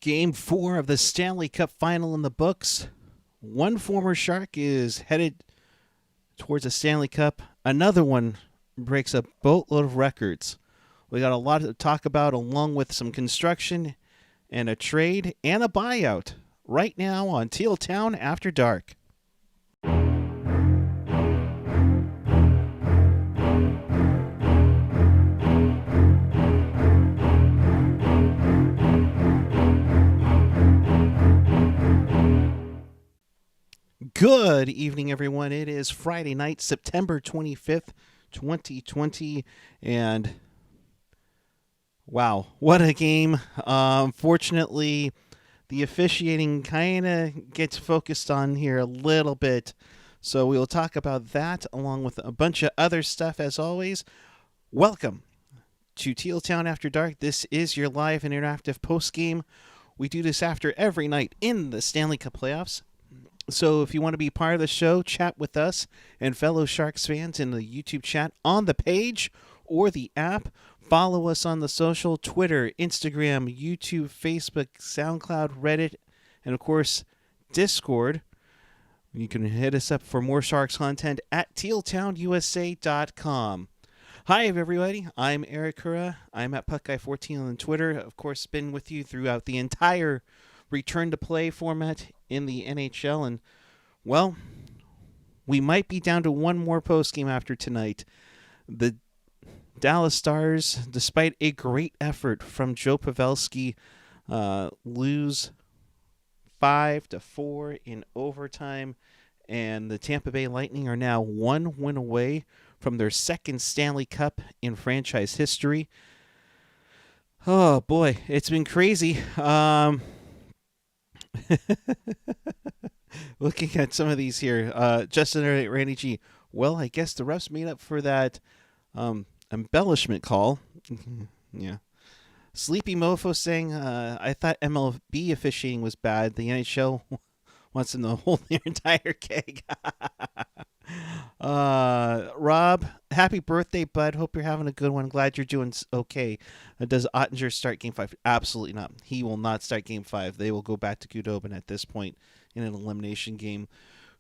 Game 4 of the Stanley Cup final in the books. One former Shark is headed towards a Stanley Cup. Another one breaks a boatload of records. We got a lot to talk about, along with some construction and a trade and a buyout, right now on Teal Town After Dark. Good evening, everyone. It is Friday night, September 25th, 2020, and wow, what a game. Fortunately, the officiating kind of gets focused on here a little bit, so we will talk about that along with a bunch of other stuff as always. Welcome to Teal Town After Dark. This is your live and interactive post-game. We do this after every night in the Stanley Cup playoffs. So if you want to be part of the show, chat with us and fellow Sharks fans in the YouTube chat on the page or the app. Follow us on the social, Twitter, Instagram, YouTube, Facebook, SoundCloud, Reddit, and of course, Discord. You can hit us up for more Sharks content at tealtownusa.com. Hi, everybody. I'm Eric Kura. I'm at PuckGuy14 on Twitter. Of course, been with you throughout the entire return to play format in the NHL, and well, we might be down to one more post game after tonight. The Dallas Stars, despite a great effort from Joe Pavelski, lose 5-4 in overtime, and the Tampa Bay Lightning are now one win away from their second Stanley Cup in franchise history. Oh boy, it's been crazy. Looking at some of these here, Justin Randy G. Well, I guess the refs made up for that embellishment call. Yeah. Sleepy Mofo saying, I thought MLB officiating was bad. The NHL wants them to hold their entire keg. Rob, happy birthday, bud. Hope you're having a good one. Glad you're doing okay. Does Ottinger start Game 5? Absolutely not. He will not start Game 5. They will go back to Gudobin at this point in an elimination game.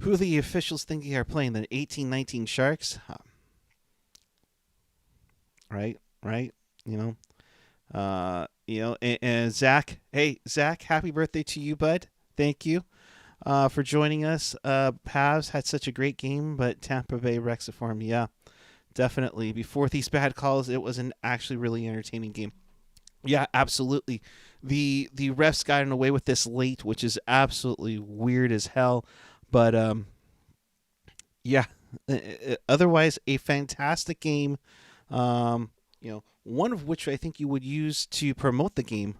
Who the officials think they are playing? The 18-19 Sharks? Right? You know, and Zach. Hey, Zach, happy birthday to you, bud. Thank you. For joining us. Pavs had such a great game, but Tampa Bay wrecks it for him. Yeah, definitely. Before these bad calls, it was an actually really entertaining game. Yeah, absolutely. The refs got away with this late, which is absolutely weird as hell. But yeah, otherwise a fantastic game. One of which I think you would use to promote the game.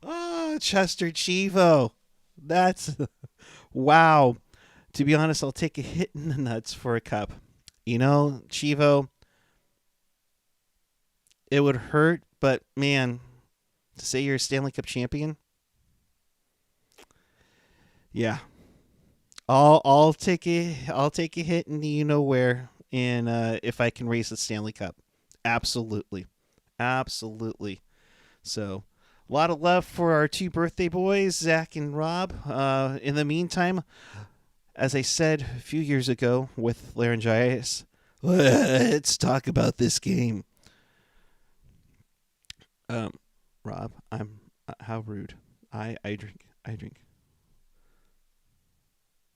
Oh, Chester Chivo. That's wow. To be honest, I'll take a hit in the nuts for a cup. Chivo, it would hurt, but man, to say you're a Stanley Cup champion, yeah. I'll take a hit in the where, and if I can raise the Stanley Cup. Absolutely. So, a lot of love for our two birthday boys, Zach and Rob. In the meantime, as I said a few years ago with laryngitis, let's talk about this game. Rob, I'm how rude. I drink.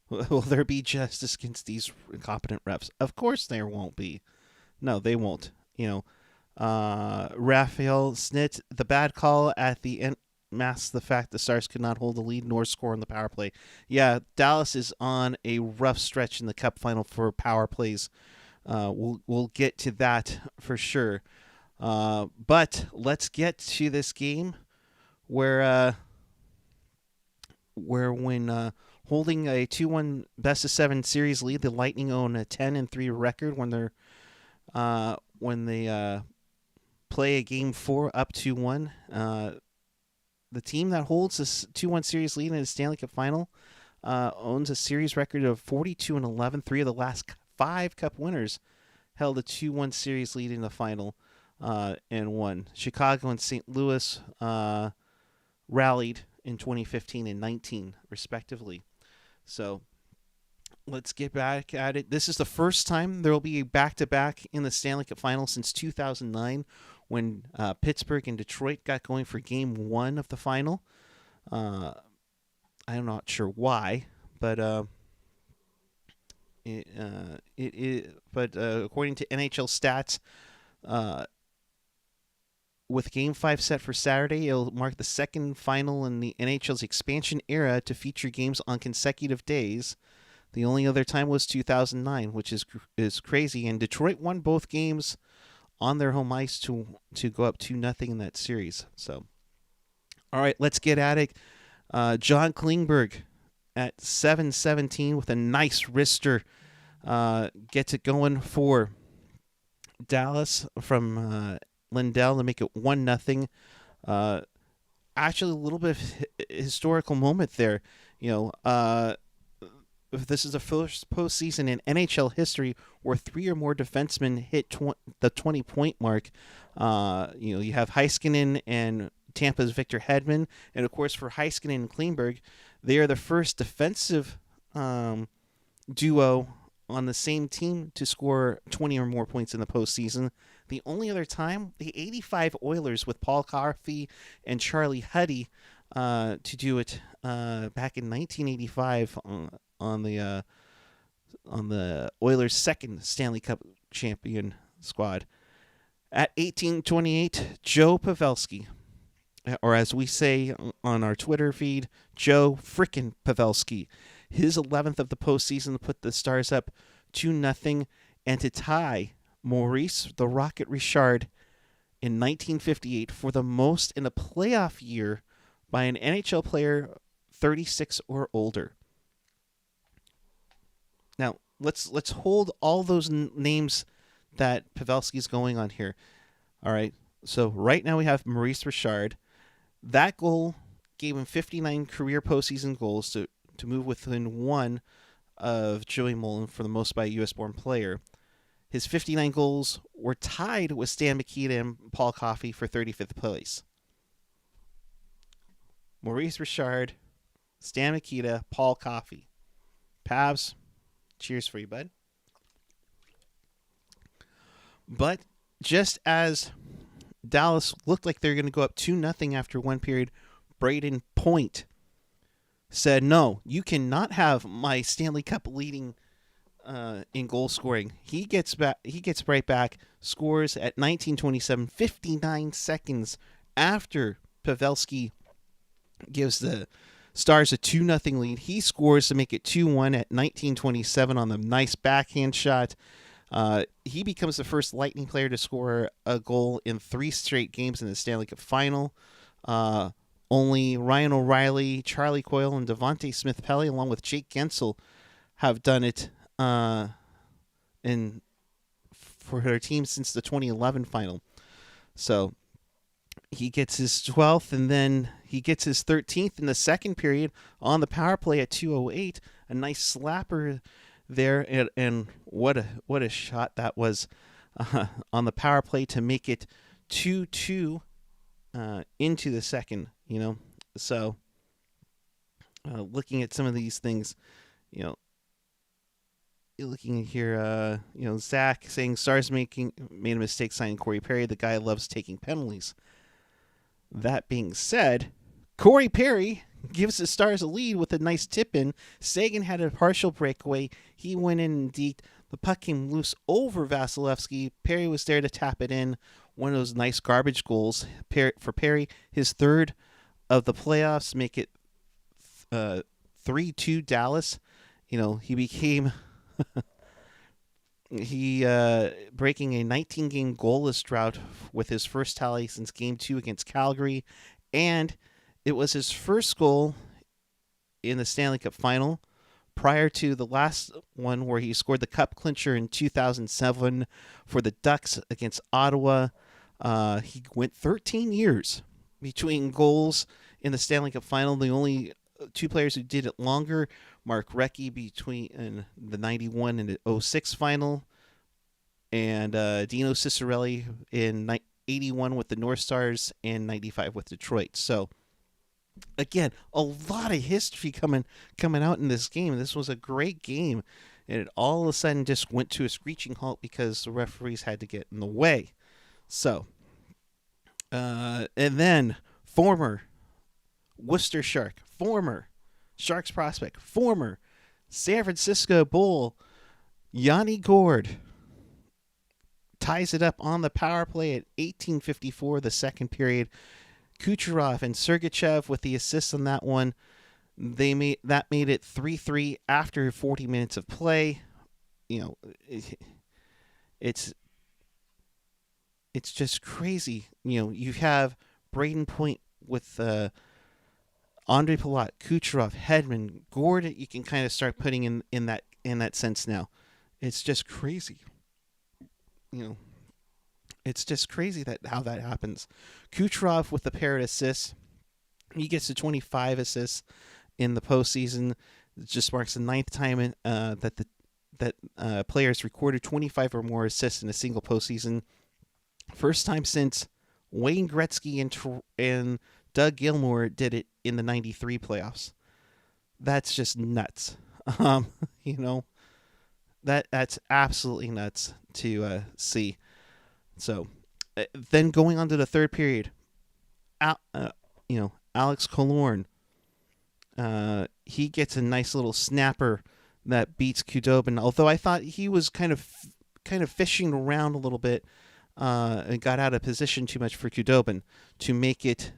Will there be justice against these incompetent refs? Of course there won't be. No, they won't. Raphael Snit, the bad call at the end masks the fact the Stars could not hold the lead nor score on the power play. Yeah, Dallas is on a rough stretch in the Cup final for power plays. We'll get to that for sure. But let's get to this game where when holding a 2-1 best-of-7 series lead, the Lightning own a 10-3 record when they play a Game 4 up 2-1. The team that holds this 2-1 series lead in the Stanley Cup final owns a series record of 42-11. 3 of the last 5 Cup winners held a 2-1 series lead in the final. and won. Chicago and St. Louis rallied in 2015 and 19, respectively. So let's get back at it. This is the first time there will be a back-to-back in the Stanley Cup Final since 2009, when Pittsburgh and Detroit got going for Game 1 of the final. I'm not sure why, but according to NHL stats, with Game 5 set for Saturday, it'll mark the second final in the NHL's expansion era to feature games on consecutive days. The only other time was 2009, which is crazy. And Detroit won both games on their home ice to go up 2-0 in that series. So, all right, let's get at it. John Klingberg at 7:17 with a nice wrister gets it going for Dallas from Lindell to make it 1-0. Actually, a little bit of historical moment there. This is the first postseason in NHL history where 3 or more defensemen hit the 20-point mark. You have Heiskanen and Tampa's Victor Hedman, and of course for Heiskanen and Klingberg, they are the first defensive duo on the same team to score 20 or more points in the postseason. The only other time, the '85 Oilers with Paul Coffey and Charlie Huddy to do it back in 1985 on the Oilers' second Stanley Cup champion squad. At 18:28, Joe Pavelski, or as we say on our Twitter feed, Joe frickin' Pavelski, his 11th of the postseason to put the Stars up 2-0 and to tie Maurice the Rocket Richard in 1958 for the most in a playoff year by an NHL player 36 or older. Now, let's hold all those names that Pavelski's going on here. All right. So right now we have Maurice Richard. That goal gave him 59 career postseason goals to move within one of Joey Mullen for the most by a U.S.-born player. His 59 goals were tied with Stan Mikita and Paul Coffey for 35th place. Maurice Richard, Stan Mikita, Paul Coffey. Pavs, cheers for you, bud. But just as Dallas looked like they're going to go up 2-0 after one period, Braden Point said, "No, you cannot have my Stanley Cup leading in goal scoring." He gets right back, scores at 19:27, 59 seconds after Pavelski gives the Stars a 2-0 lead. He scores to make it 2-1 at 19:27 on the nice backhand shot. He becomes the first Lightning player to score a goal in 3 straight games in the Stanley Cup Final. Only Ryan O'Reilly, Charlie Coyle, and Devontae Smith-Pelly, along with Jake Gensel, have done it for their team since the 2011 Final. So he gets his 12th, and then he gets his 13th in the second period on the power play at 2:08. A nice slapper there, and what a shot that was on the power play to make it 2-2 into the second. So looking at some of these things, you're looking at here, Zach saying Stars made a mistake signing Corey Perry. The guy loves taking penalties. That being said, Corey Perry gives the Stars a lead with a nice tip-in. Sagan had a partial breakaway. He went in and deked. The puck came loose over Vasilevsky. Perry was there to tap it in. One of those nice garbage goals for Perry. His third of the playoffs, make it 3-2 Dallas. He became breaking a 19-game goalless drought with his first tally since Game 2 against Calgary, and it was his first goal in the Stanley Cup Final prior to the last one where he scored the cup clincher in 2007 for the Ducks against Ottawa. He went 13 years between goals in the Stanley Cup Final. The only 2 players who did it longer, Mark Recchi between the 91 and the 06 Final, and Dino Ciccarelli in 81 with the North Stars and 95 with Detroit. So again, a lot of history coming out in this game. This was a great game, and it all of a sudden just went to a screeching halt because the referees had to get in the way. So, and then former Worcester Shark, former Sharks prospect, former San Francisco Bull, Yanni Gourde ties it up on the power play at 18:54, the second period. Kucherov and Sergachev with the assist on that one. They made it 3-3 after 40 minutes of play. You know, it's just crazy. You know, you have Braden Point with Andre Palat, Kucherov, Hedman, Gourde. You can kind of start putting in that sense now. It's just crazy. You know, it's just crazy how that happens. Kucherov with the pair of assists. He gets to 25 assists in the postseason. It just marks the ninth time that players recorded 25 or more assists in a single postseason. First time since Wayne Gretzky and Doug Gilmour did it in the 93 playoffs. That's just nuts. You know, that's absolutely nuts to see. So then going on to the third period, Alex Killorn, he gets a nice little snapper that beats Khudobin. Although I thought he was kind of fishing around a little bit and got out of position too much for Khudobin to make it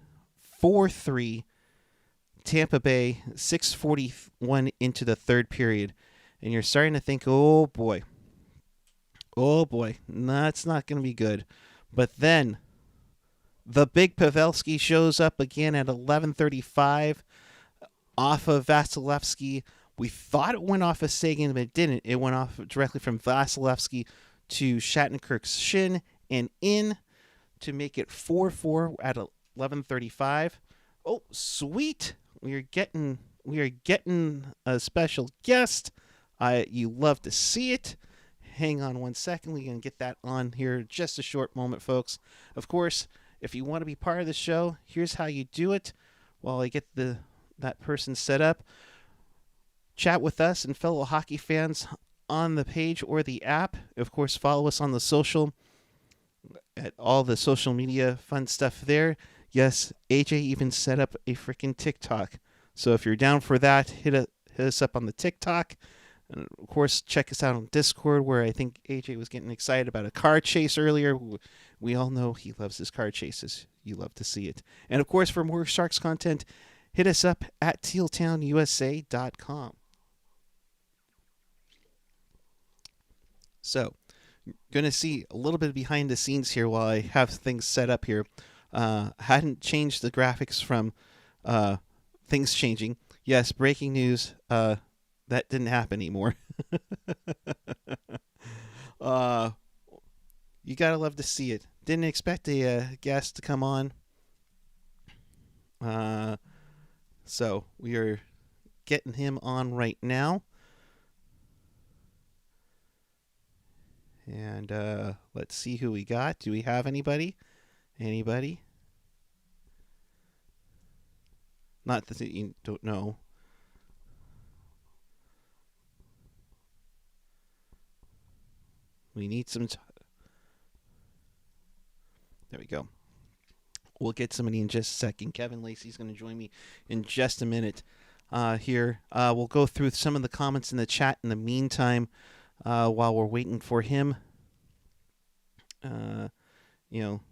4-3. Tampa Bay, 6:41 into the third period, and you're starting to think, oh boy, that's not going to be good. But then the big Pavelski shows up again at 11:35 off of Vasilevsky. We thought it went off of Sagan, but it didn't. It went off directly from Vasilevsky to Shattenkirk's shin and in to make it 4-4 at 11:35. Oh, sweet! We are getting a special guest. You love to see it. Hang on one second. We can get that on here just a short moment, folks. Of course, if you want to be part of the show, here's how you do it. While I get that person set up, chat with us and fellow hockey fans on the page or the app. Of course, follow us on the social, at all the social media fun stuff there. Yes, AJ even set up a freaking TikTok. So if you're down for that, hit us up on the TikTok. And of course, check us out on Discord, where I think AJ was getting excited about a car chase earlier. We all know he loves his car chases. You love to see it. And of course, for more Sharks content, hit us up at tealtownusa.com. So, going to see a little bit behind the scenes here while I have things set up here. Hadn't changed the graphics from things changing. Yes, breaking news. That didn't happen anymore. You gotta love to see it. Didn't expect a guest to come on. So we are getting him on right now. And let's see who we got. Do we have anybody? Anybody? Not that you don't know. We need some... There we go. We'll get somebody in just a second. Kevin Lacey's going to join me in just a minute here. We'll go through some of the comments in the chat in the meantime while we're waiting for him.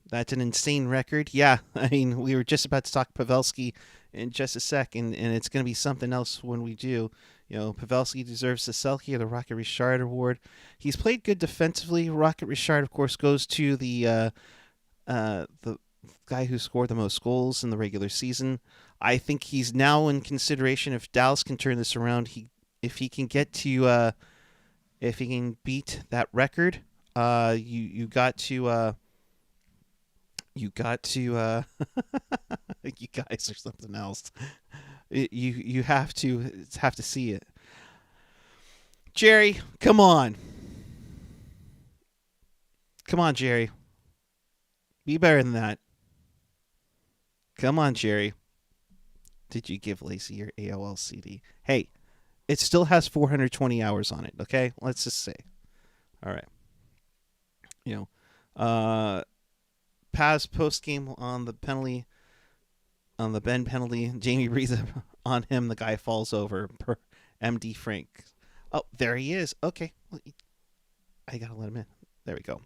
That's an insane record. Yeah, I mean, we were just about to talk Pavelski in just a second, and it's going to be something else when we do. Pavelski deserves the Selke or the Rocket Richard Award. He's played good defensively. Rocket Richard, of course, goes to the guy who scored the most goals in the regular season. I think he's now in consideration if Dallas can turn this around. If he can get to, if he can beat that record, you got to. You guys are something else. You have to see it. Jerry, come on. Come on, Jerry. Be better than that. Come on, Jerry. Did you give Lacey your AOL CD? Hey, it still has 420 hours on it, okay? Let's just say. All right. Paz post game on the penalty, on the Ben penalty. Jamie breathes on him. The guy falls over per MD Frank. Oh, there he is. Okay. I got to let him in. There we go.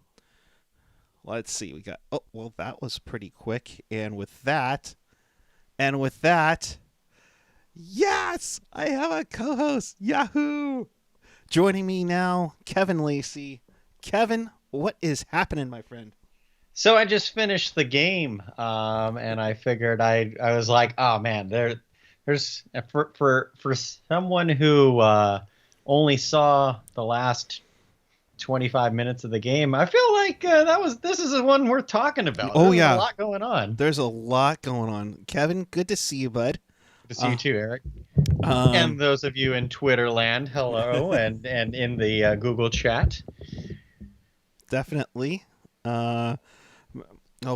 Let's see. We got. Oh, well, that was pretty quick. And with that, yes, I have a co-host. Yahoo! Joining me now, Kevin Lacey. Kevin, what is happening, my friend? So I just finished the game, and I figured I was like, oh man, there's for someone who only saw the last 25 minutes of the game, I feel like this is the one worth talking about. Oh, There's yeah. a lot going on. There's a lot going on. Kevin, good to see you, bud. Good to see you too, Eric. And Um, those of you in Twitter land, hello, and in the Google chat. definitely. Oh,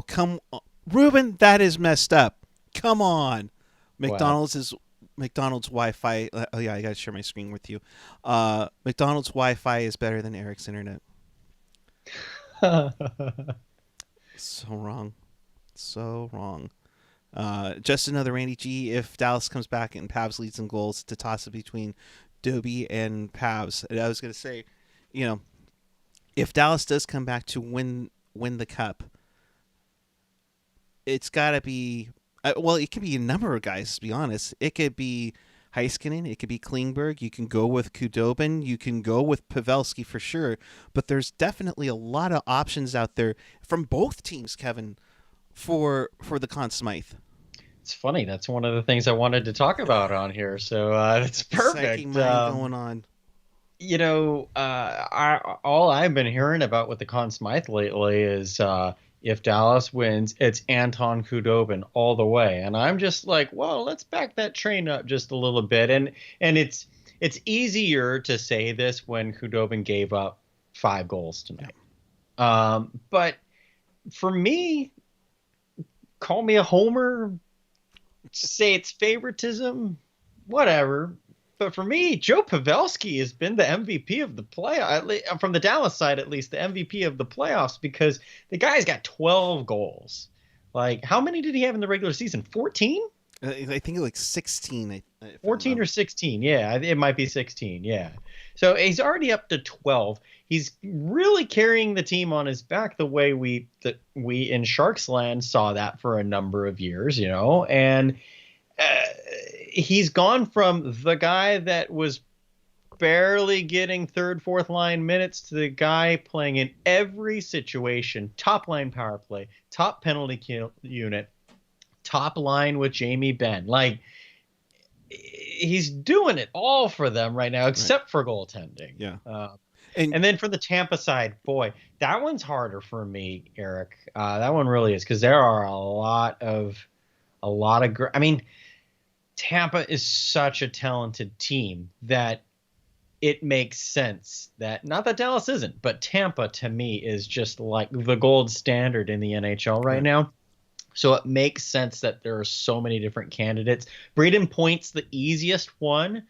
come on. Ruben, that is messed up. Come on. What? McDonald's Wi-Fi. Oh yeah, I gotta share my screen with you. McDonald's Wi-Fi is better than Eric's internet. So wrong. So wrong. Just another Randy G. If Dallas comes back and Pavs leads in goals, to toss it between Dobie and Pavs. And I was gonna say, if Dallas does come back to win the cup, it's got to be. Well, it could be a number of guys. To be honest, it could be Heiskanen, it could be Klingberg. You can go with Kudobin. You can go with Pavelski for sure. But there's definitely a lot of options out there from both teams, Kevin, for the Conn Smythe. It's funny. That's one of the things I wanted to talk about on here. So it's Psyche perfect. mind going on. All I've been hearing about with the Conn Smythe lately is if Dallas wins, it's Anton Khudobin all the way, and I'm just like, well, let's back that train up just a little bit, and it's easier to say this when Khudobin gave up 5 goals tonight, but for me, call me a homer, say it's favoritism, whatever. But for me, Joe Pavelski has been the MVP of the playoff, from the Dallas side at least, the MVP of the playoffs, because the guy's got 12 goals. Like, how many did he have in the regular season? 14? I think like 16. 14 or 16? Yeah, it might be 16. Yeah. So he's already up to 12. He's really carrying the team on his back the way we in Sharks Land saw that for a number of years, and he's gone from the guy that was barely getting third, fourth line minutes to the guy playing in every situation, top line power play, top penalty kill unit, top line with Jamie Benn. Like, he's doing it all for them right now, except for goaltending. Yeah. And then for the Tampa side, boy, that one's harder for me, Eric. That one really is, because there are a lot of I mean, Tampa is such a talented team that it makes sense that, not that Dallas isn't, but Tampa to me is just like the gold standard in the NHL right now. So it makes sense that there are so many different candidates. Braden Point's the easiest one,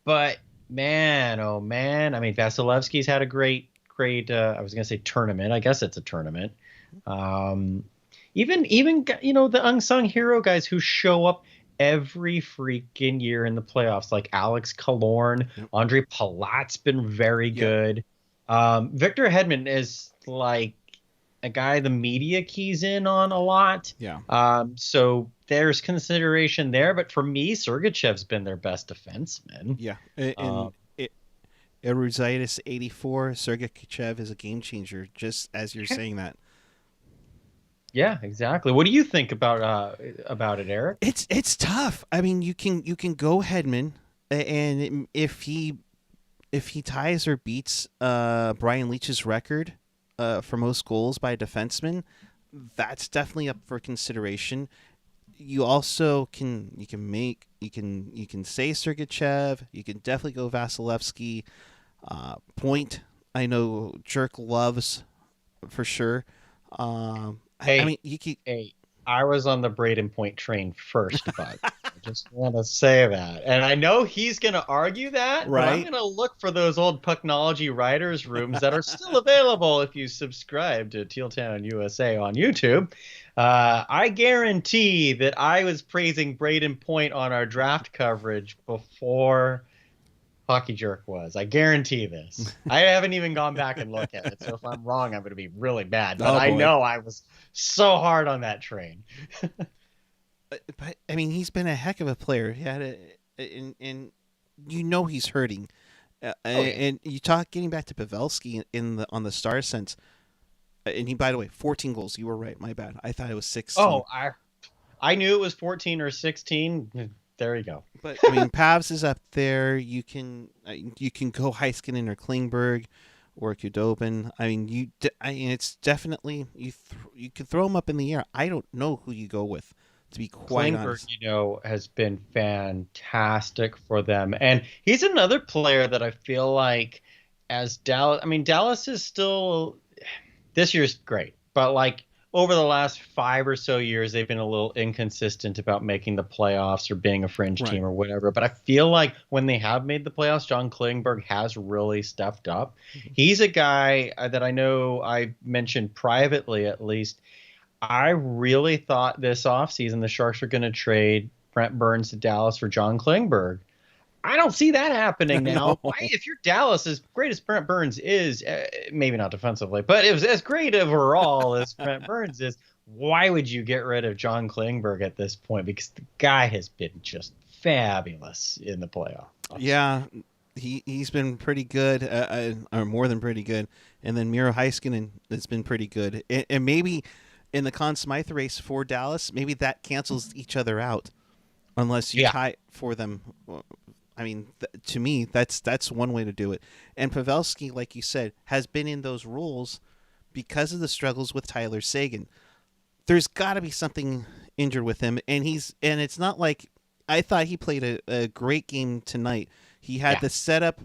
but man, oh man, I mean, Vasilevsky's had a great, I was going to say tournament. I guess it's a tournament. Even the unsung hero guys who show up every freaking year in the playoffs, like Alex Killorn, Andre Palat's been very good. Victor Hedman is like a guy the media keys in on a lot. So there's consideration there, but for me, Sergachev's been their best defenseman. Yeah, and Eruzitis 84, Sergachev is a game changer. Just as you're saying that. Yeah, exactly. What do you think about it, Eric? It's tough. I mean, you can go Hedman, and if he ties or beats Brian Leach's record for most goals by a defenseman, that's definitely up for consideration. You also can say Sergachev. You can definitely go Vasilevsky. Point. I know Jerk loves for sure. I Hey, mean, you keep. hey, I was on the Braden Point train first, bud. I just want to say that. And I know he's going to argue that, but I'm Right? going to look for those old Pucknology writers' rooms that are still available if you subscribe to Teal Town USA on YouTube. I guarantee that I was praising Braden Point on our draft coverage before Hockey Jerk was. I guarantee this. I haven't even gone back and looked at it. So if I'm wrong, I'm going to be really bad. But Oh I boy. know I was so hard on that train. But I mean, he's been a heck of a player. He had and you know he's hurting. Oh yeah. And you talk getting back to Pavelski in the on the star sense, and he, by the way, 14 goals. You were right. My bad. I thought it was 16. Oh, I knew it was 14 or 16. There you go. But I mean, Pavs is up there. You can go Heiskanen or Klingberg or Kudobin. I mean, it's definitely you can throw them up in the air. I don't know who you go with, to be quite Klingberg, honest. has been fantastic for them. And he's another player that I feel like as Dallas, I mean, Dallas is still, this year's great, but like over the last 5 or so years, they've been a little inconsistent about making the playoffs or being a fringe Right. team or whatever. But I feel like when they have made the playoffs, John Klingberg has really stepped up. Mhm. He's a guy that I know I mentioned privately, at least. I really thought this offseason the Sharks were going to trade Brent Burns to Dallas for John Klingberg. I don't see that happening No. now. Why, if you're Dallas, as great as Brent Burns is, maybe not defensively, but it was as great overall as Brent Burns is, why would you get rid of John Klingberg at this point? Because the guy has been just fabulous in the playoffs. Yeah, he's been pretty good, or more than pretty good. And then Miro Heiskanen has been pretty good. And maybe in the Conn Smythe race for Dallas, maybe that cancels each other out, unless you Yeah. tie for them. I mean, to me, that's one way to do it. And Pavelski, like you said, has been in those roles because of the struggles with Tyler Sagan. There's got to be something injured with him, and it's not like I thought he played a great game tonight. He had Yeah. the setup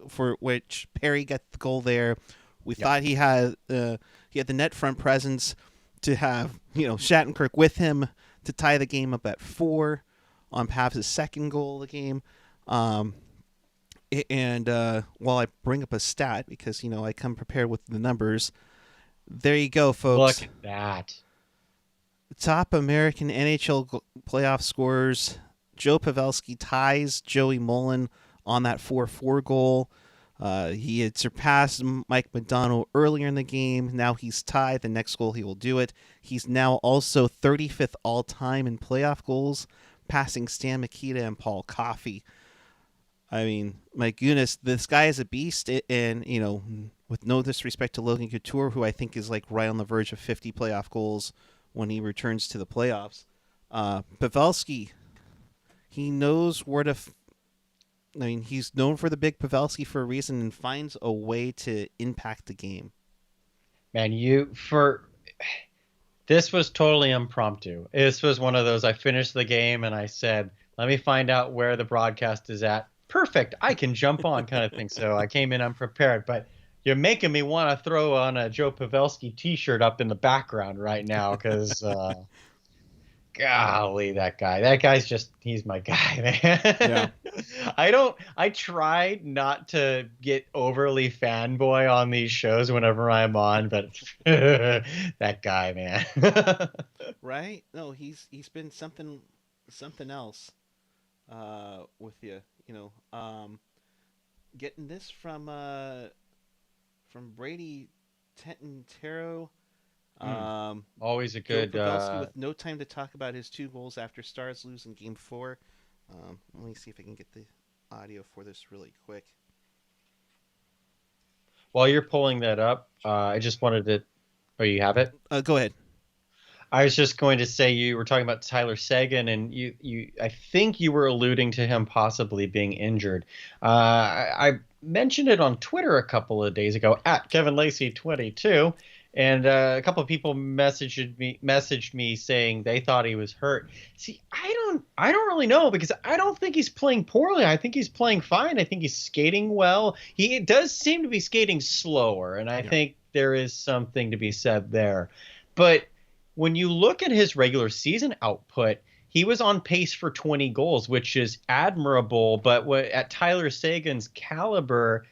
for which Perry got the goal there. We Yep. thought he had the net front presence to have Shattenkirk with him to tie the game up at 4 on Pav's second goal of the game. And while I bring up a stat because I come prepared with the numbers, there you go, folks. Look at that. Top American NHL playoff scorers. Joe Pavelski ties Joey Mullen on that 4-4 goal. He had surpassed Mike Modano earlier in the game. Now he's tied. The next goal he will do it. He's now also 35th all-time in playoff goals, passing Stan Mikita and Paul Coffey. I mean, my goodness, this guy is a beast. And, with no disrespect to Logan Couture, who I think is like right on the verge of 50 playoff goals when he returns to the playoffs. Pavelski, he knows where to. I mean, he's known for the big Pavelski for a reason and finds a way to impact the game. Man, this was totally impromptu. This was one of those, I finished the game and I said, let me find out where the broadcast is at. Perfect. I can jump on kind of thing. So I came in unprepared, but you're making me want to throw on a Joe Pavelski t-shirt up in the background right now because golly, that guy's he's my guy, man. Yeah. I try not to get overly fanboy on these shows whenever I'm on, but that guy, man. Right? No, he's been something else with you. Getting this from Brady Tentero. Always a Joe good Pavelski with no time to talk about his 2 goals after Stars lose in Game 4. Let me see if I can get the audio for this really quick. While you're pulling that up, I just wanted to. Oh, you have it? Go ahead. I was just going to say you were talking about Tyler Sagan, and I think you were alluding to him possibly being injured. I mentioned it on Twitter a couple of days ago at Kevin Lacey 22, and a couple of people messaged me saying they thought he was hurt. See, I don't really know because I don't think he's playing poorly. I think he's playing fine. I think he's skating well. He does seem to be skating slower, and I think there is something to be said there. But when you look at his regular season output, he was on pace for 20 goals, which is admirable. But at Tyler Seguin's caliber,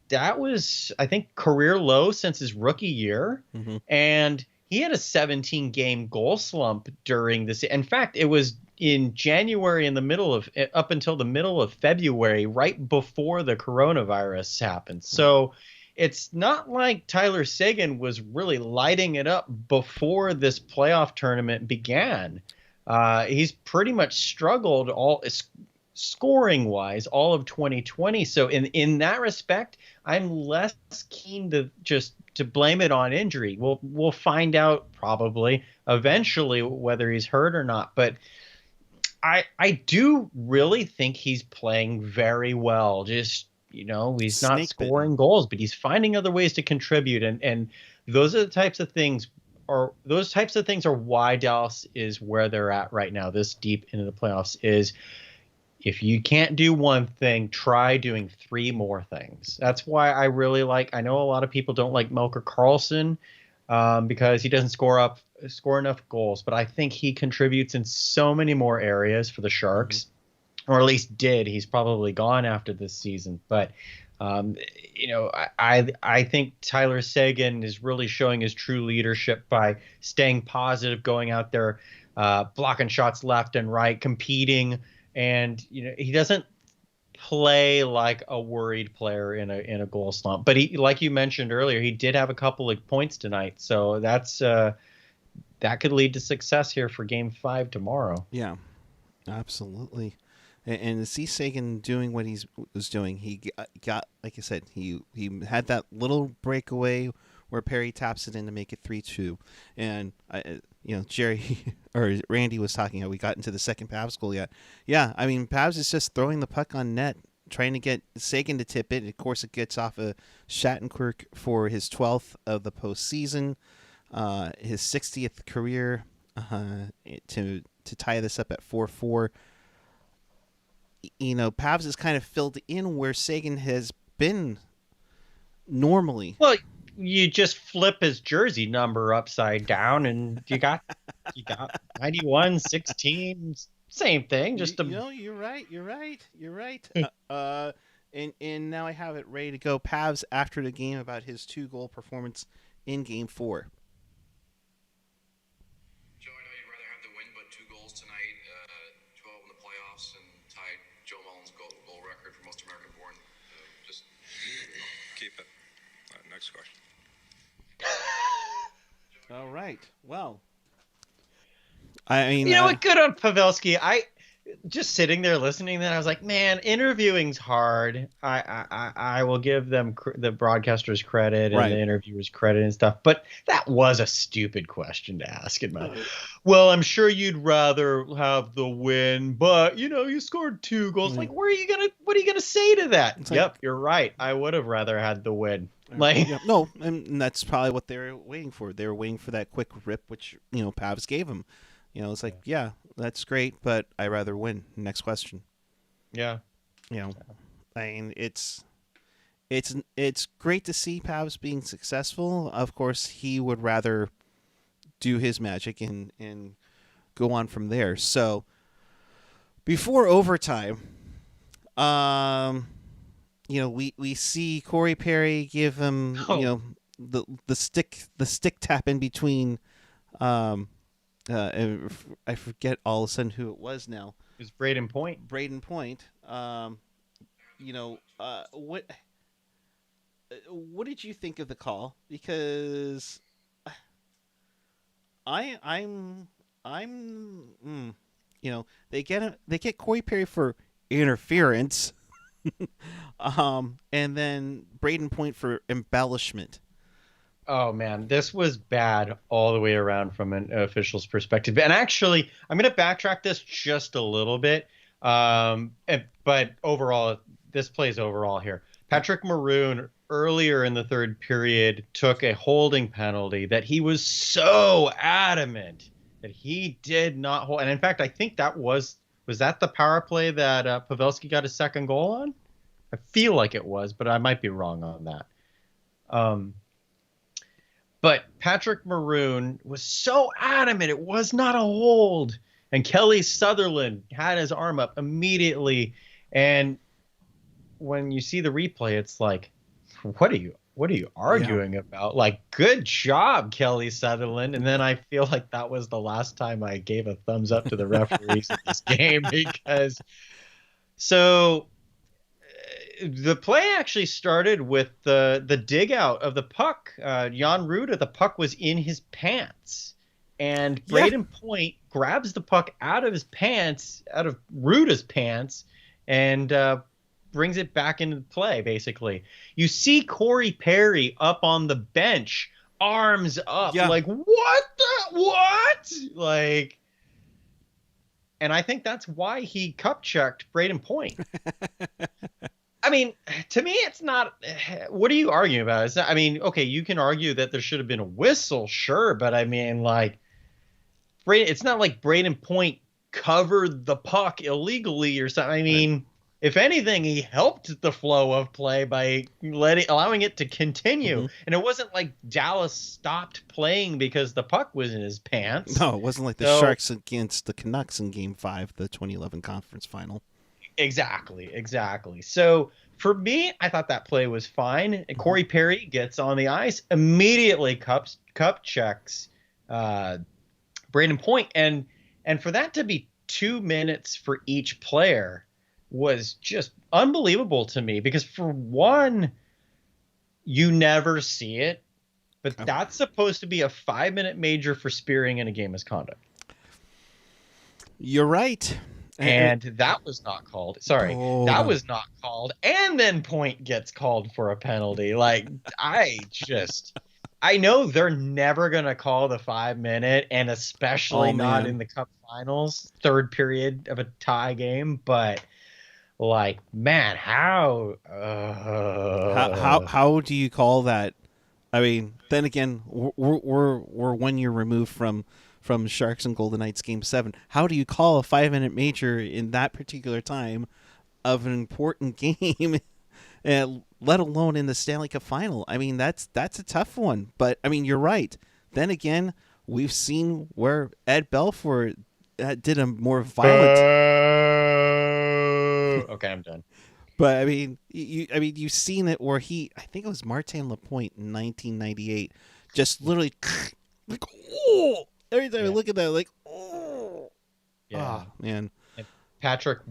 that was, I think, career low since his rookie year. Mm-hmm. And he had a 17-game goal slump during this. In fact, it was in January, up until the middle of February, right before the coronavirus happened. So it's not like Tyler Seguin was really lighting it up before this playoff tournament began. He's pretty much struggled scoring wise all of 2020. So in that respect, I'm less keen to blame it on injury. We'll find out probably eventually whether he's hurt or not. But I do really think he's playing very well. Just, he's not scoring goals, but he's finding other ways to contribute. And those are the types of things are why Dallas is where they're at right now, this deep into the playoffs. Is if you can't do one thing, try doing three more things. That's why I know a lot of people don't like Melker Karlsson because he doesn't score enough goals, but I think he contributes in so many more areas for the Sharks, or at least did. He's probably gone after this season, but I think Tyler Seguin is really showing his true leadership by staying positive, going out there, blocking shots left and right, competing. And he doesn't play like a worried player in a goal slump. But he, like you mentioned earlier, he did have a couple of points tonight, so that's that could lead to success here for Game 5 tomorrow. Yeah, absolutely. And to see Seguin doing what he was doing, he got, like I said, he had that little breakaway where Perry taps it in to make it 3-2. And Jerry or Randy was talking how we got into the second Pavs goal yet. Yeah, I mean, Pavs is just throwing the puck on net, trying to get Seguin to tip it. Of course, it gets off of Shattenkirk for his 12th of the postseason, his 60th career, to tie this up at 4-4. Pavs is kind of filled in where Seguin has been normally. Well, you just flip his jersey number upside down, and you got 91, 16, same thing. You're right. And now I have it ready to go. Pavs after the game about his 2-goal performance in Game 4. Joe, I know you'd rather have the win, but 2 goals tonight, 12 in the playoffs, and tied Joe Mullen's goal record for most American-born. Just keep it. Next question. All right. Well, I mean, what? Good on Pavelski. I just sitting there listening to that, I was like, man, interviewing's hard. I will give them the broadcasters credit and the interviewers credit and stuff, but that was a stupid question to ask. Well, I'm sure you'd rather have the win, but you scored 2 goals. Like, what are you gonna say to that? Yep, you're right. I would have rather had the win. No, and that's probably what they were waiting for. They were waiting for that quick rip, which Pavs gave them. It's like, yeah, that's great, but I rather win. Next question. Yeah. I mean, it's great to see Pavs being successful. Of course, he would rather do his magic and go on from there. So before overtime, we see Corey Perry give him the stick tap in between. I forget all of a sudden who it was now. It was Braden Point. What did you think of the call? Because they get Corey Perry for interference, and then Braden Point for embellishment. Oh man, this was bad all the way around from an official's perspective. And actually, I'm going to backtrack this just a little bit. But overall, this plays overall here. Patrick Maroon earlier in the third period took a holding penalty that he was so adamant that he did not hold. And in fact, I think that was that the power play that Pavelski got his second goal on? I feel like it was, but I might be wrong on that. But Patrick Maroon was so adamant it was not a hold. And Kelly Sutherland had his arm up immediately. And when you see the replay, it's like, what are you Yeah. arguing about? Like, good job, Kelly Sutherland. And then I feel like that was the last time I gave a thumbs up to the referees in this game because so the play actually started with the dig out of the puck. Jan Ruda, the puck was in his pants. And Yeah. Braden Point grabs the puck out of his pants, out of Ruda's pants, and brings it back into play, basically. You see Corey Perry up on the bench, arms up, Yeah. like, what? Like, and I think that's why he cup checked Braden Point. I mean, to me, it's not. What are you arguing about? It's not, I mean, okay, you can argue that there should have been a whistle, sure, but I mean, like, it's not like Braden Point covered the puck illegally or something. I mean, if anything, he helped the flow of play by allowing it to continue. And it wasn't like Dallas stopped playing because the puck was in his pants. No, it wasn't like the Sharks against the Canucks in Game 5, the 2011 conference final. Exactly. So for me, I thought that play was fine. And Corey Perry gets on the ice, immediately cup checks Braden Point, and for that to be 2 minutes for each player was just unbelievable to me, because for one, you never see it, but that's supposed to be a 5-minute major for spearing in a game misconduct. You're right. And that was not called. Sorry, that was not called. And then Point gets called for a penalty. Like, I know they're never going to call the 5-minute, and especially not in the Cup Finals, third period of a tie game. But, like, man, how do you call that? I mean, then again, we're 1 year removed from Sharks and Golden Knights Game 7. How do you call a 5-minute major in that particular time of an important game? Let alone in the Stanley Cup final. I mean, that's a tough one. But, I mean, you're right. Then again, we've seen where Ed Belfour did a more violent... Okay, I'm done. But, I mean, you've seen it where I think it was Martin Lapointe in 1998, just literally like, oh! Every time I look at that, like, oh! Yeah. Oh, man. Patrick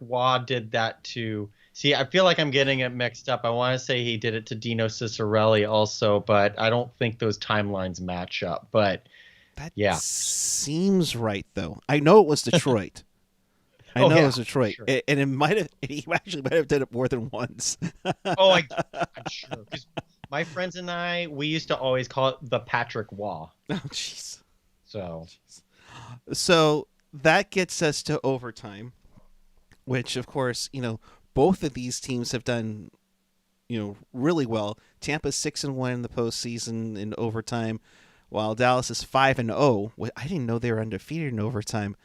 Waugh did that to... See, I feel like I'm getting it mixed up. I want to say he did it to Dino Ciccarelli also, but I don't think those timelines match up. But that seems right, though. I know it was Detroit. It was Detroit, sure. And he actually might have done it more than once. I'm sure. Because my friends and I, we used to always call it the Patrick Waugh. Oh, jeez. So that gets us to overtime, which, of course, both of these teams have done, really well. Tampa's 6-1 in the postseason in overtime, while Dallas is 5-0. I didn't know they were undefeated in overtime,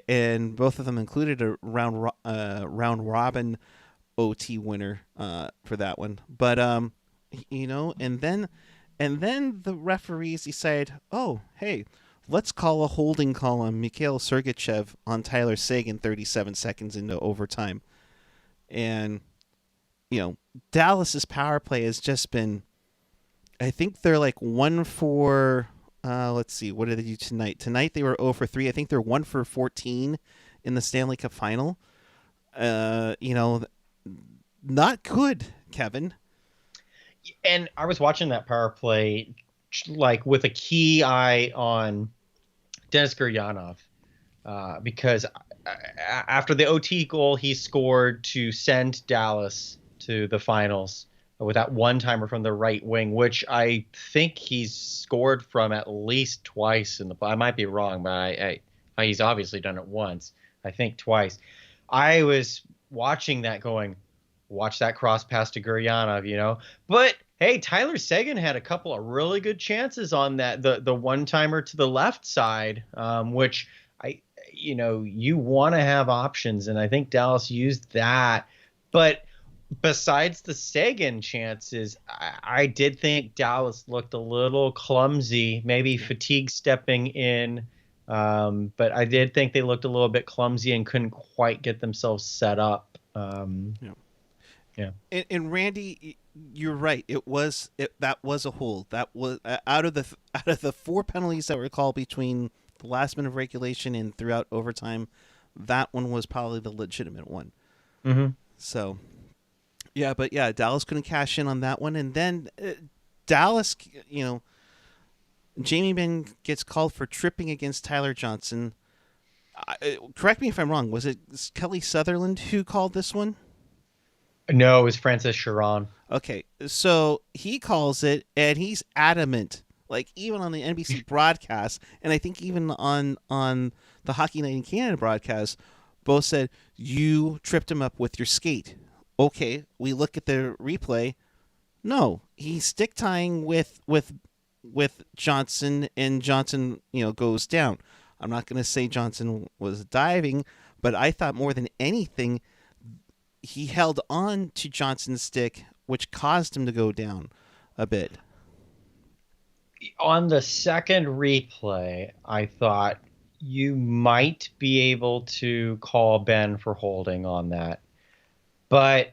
and both of them included a round robin OT winner for that one. But and then the referees decide, oh, hey, let's call a holding call on Mikhail Sergachev on Tyler Seguin 37 seconds into overtime. And, Dallas's power play has just been, I think they're like 1 for, let's see, what did they do tonight? Tonight they were 0 for 3. I think they're 1 for 14 in the Stanley Cup final. Not good, Kevin. And I was watching that power play, like, with a key eye on Denis Gurianov, because after the OT goal he scored to send Dallas to the finals with that one-timer from the right wing, which I think he's scored from at least twice in the... I might be wrong, but he's obviously done it once. I think twice. I was watching that going, watch that cross pass to Gurianov, But, hey, Tyler Seguin had a couple of really good chances on that, the one-timer to the left side, which... you want to have options, and I think Dallas used that. But besides the Sagan chances, I did think Dallas looked a little clumsy, maybe fatigue stepping in. But I did think they looked a little bit clumsy and couldn't quite get themselves set up. Yeah. Yeah. And Randy, you're right. That was a hold. That was out of the four penalties that were called between the last minute of regulation and throughout overtime. That one was probably the legitimate one. Mm-hmm. So, yeah, but yeah, Dallas couldn't cash in on that one, and then Dallas, Jamie Benn gets called for tripping against Tyler Johnson. Correct me if I'm wrong. Was it Kelly Sutherland who called this one? No, it was Francis Sharon. Okay, so he calls it, and he's adamant, like even on the NBC broadcast, and I think even on the Hockey Night in Canada broadcast, both said you tripped him up with your skate. Okay, we look at the replay. No, he's stick tying with Johnson, and Johnson goes down. I'm not going to say Johnson was diving, but I thought more than anything he held on to Johnson's stick, which caused him to go down a bit. On the second replay, I thought you might be able to call Ben for holding on that. But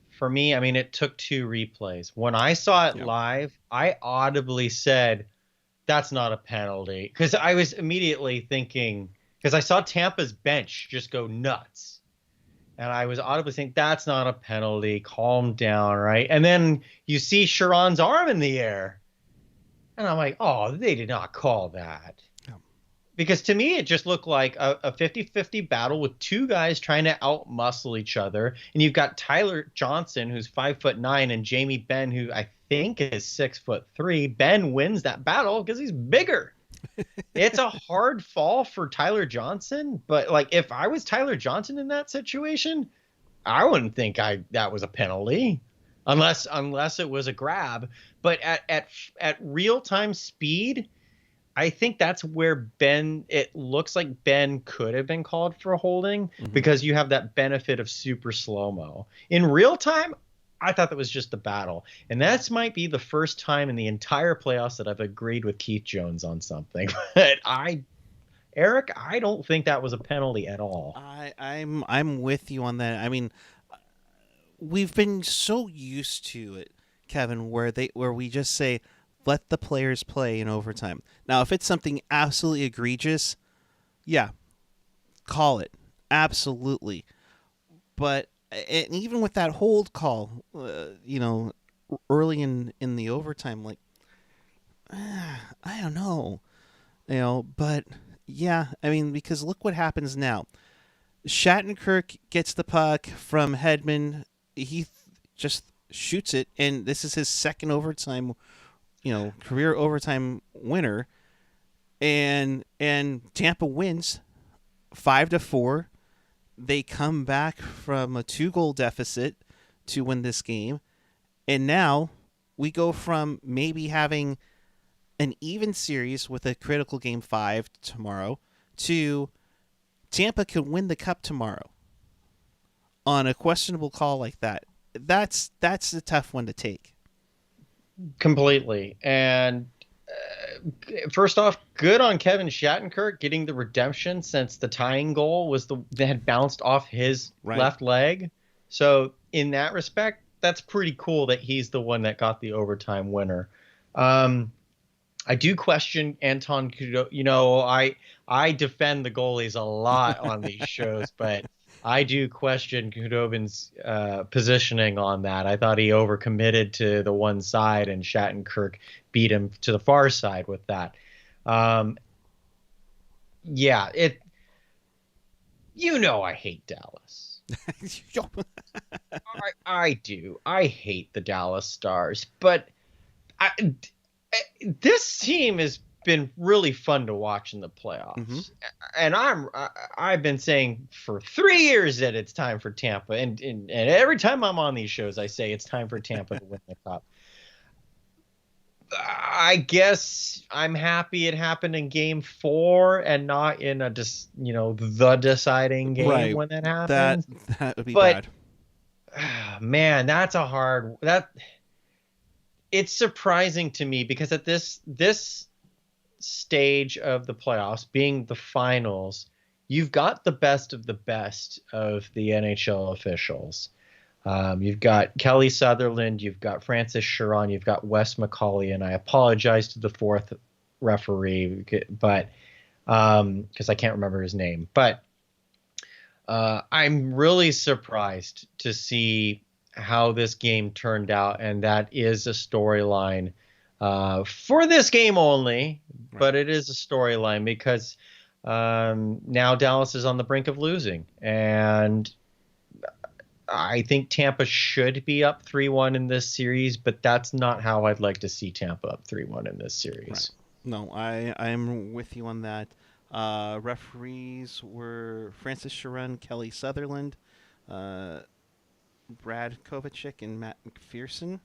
for me, I mean, it took two replays. When I saw it live, I audibly said, that's not a penalty. Because I was immediately thinking, because I saw Tampa's bench just go nuts. And I was audibly saying, that's not a penalty. Calm down, right? And then you see Sharon's arm in the air. And I'm like, oh, they did not call that. Yeah. Because to me, it just looked like a 50-50 battle with two guys trying to out-muscle each other. And you've got Tyler Johnson, who's 5'9", and Jamie Benn, who I think is 6'3". Ben wins that battle because he's bigger. It's a hard fall for Tyler Johnson, but like if I was Tyler Johnson in that situation, I wouldn't think that was a penalty, unless it was a grab. But at real time speed, I think that's where it looks like Ben could have been called for a holding, because you have that benefit of super slow mo. In real time, I thought that was just the battle. And that might be the first time in the entire playoffs that I've agreed with Keith Jones on something. But Eric, I don't think that was a penalty at all. I'm with you on that. I mean, we've been so used to it, Kevin, where we just say, let the players play in overtime. Now, if it's something absolutely egregious, yeah, call it. Absolutely. But and even with that hold call, early in the overtime, like, I don't know, but yeah, I mean, because look what happens now. Shattenkirk gets the puck from Hedman. He just shoots it, and this is his second overtime, career overtime winner, and Tampa wins 5-4. They come back from a 2-goal deficit to win this game. And now we go from maybe having an even series with a critical game 5 tomorrow to Tampa could win the cup tomorrow on a questionable call like that. That's a tough one to take. Completely. And first off, good on Kevin Shattenkirk getting the redemption, since the tying goal that had bounced off his left leg. So in that respect, that's pretty cool that he's the one that got the overtime winner. I do question Anton Kudo. I defend the goalies a lot on these shows, but I do question Kudobin's positioning on that. I thought he overcommitted to the one side, and Shattenkirk beat him to the far side with that. Yeah, I hate Dallas. I do. I hate the Dallas Stars, but this team has been really fun to watch in the playoffs. And I've been saying for 3 years that it's time for Tampa, and every time I'm on these shows I say it's time for Tampa to win the cup. I guess I'm happy it happened in game 4 and not in the deciding game when that happens. That would be bad. Man, that's a hard that it's surprising to me because at this stage of the playoffs, being the finals, you've got the best of the best of the NHL officials. You've got Kelly Sutherland, you've got Francis Chiron, you've got Wes McCauley, and I apologize to the fourth referee, but because I can't remember his name. But I'm really surprised to see how this game turned out, and that is a storyline for this game only, but it is a storyline because now Dallas is on the brink of losing, and I think Tampa should be up 3-1 in this series, but that's not how I'd like to see Tampa up 3-1 in this series. Right. No, I'm with you on that. Referees were Francis Sharon, Kelly Sutherland, Brad Kovacic, and Matt McPherson.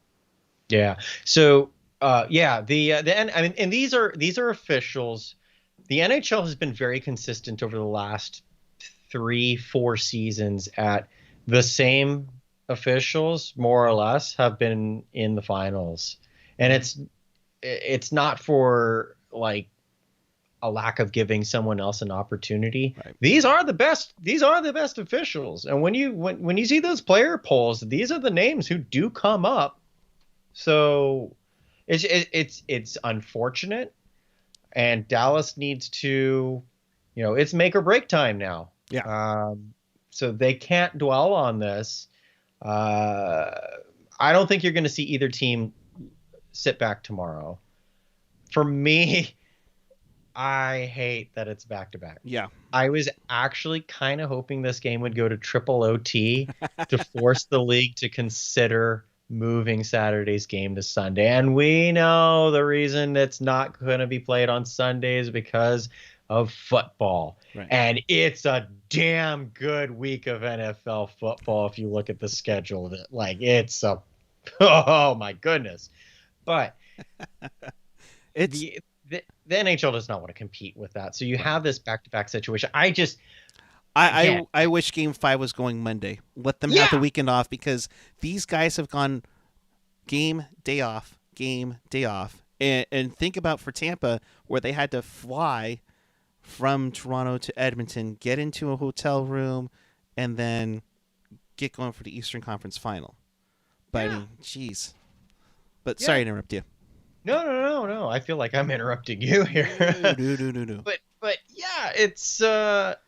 Yeah. So I mean, and these are officials. The NHL has been very consistent over the last 3-4 seasons at the same officials, more or less, have been in the finals, and it's not for like a lack of giving someone else an opportunity. Right. These are the best. These are the best officials, and when you see those player polls, these are the names who do come up. So it's unfortunate, and Dallas needs to, it's make or break time now. Yeah. So they can't dwell on this. I don't think you're going to see either team sit back tomorrow. For me, I hate that it's back to back. Yeah. I was actually kind of hoping this game would go to triple OT to force the league to consider moving Saturday's game to Sunday. And we know the reason it's not going to be played on Sunday is because of football. Right. And it's a damn good week of NFL football if you look at the schedule. Oh my goodness. But it's the NHL does not want to compete with that. So you have this back-to-back situation. I wish Game 5 was going Monday. Let them have the weekend off because these guys have gone game, day off, game, day off. And think about for Tampa where they had to fly from Toronto to Edmonton, get into a hotel room, and then get going for the Eastern Conference Final. But I mean, jeez. But sorry to interrupt you. No. I feel like I'm interrupting you here. No. But yeah, it's the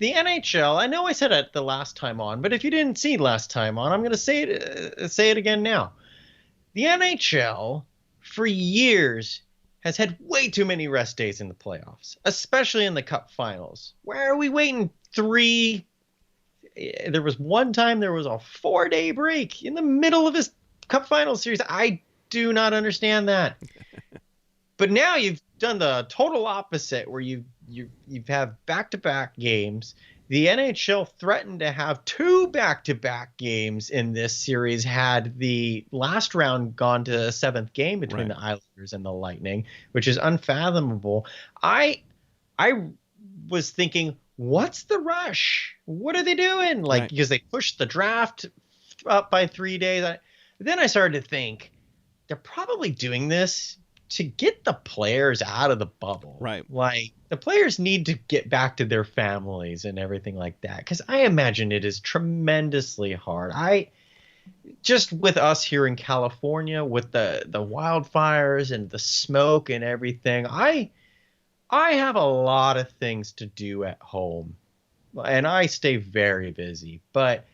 NHL. I know I said it the last time on, but if you didn't see last time on, I'm going to say it again now. The NHL for years has had way too many rest days in the playoffs, especially in the Cup Finals. Where are we waiting 3? There was one time there was a 4-day break in the middle of this Cup Finals series. I do not understand that. But now you've done the total opposite, where you have back-to-back games. The NHL threatened to have 2 back-to-back games in this series had the last round gone to a 7th game between the Islanders and the Lightning, which is unfathomable. I was thinking, what's the rush? What are they doing? Because they pushed the draft up by 3 days. Then I started to think, they're probably doing this to get the players out of the bubble. Right. Like, the players need to get back to their families and everything like that. Because I imagine it is tremendously hard. Just with us here in California, with the wildfires and the smoke and everything, I have a lot of things to do at home. And I stay very busy. But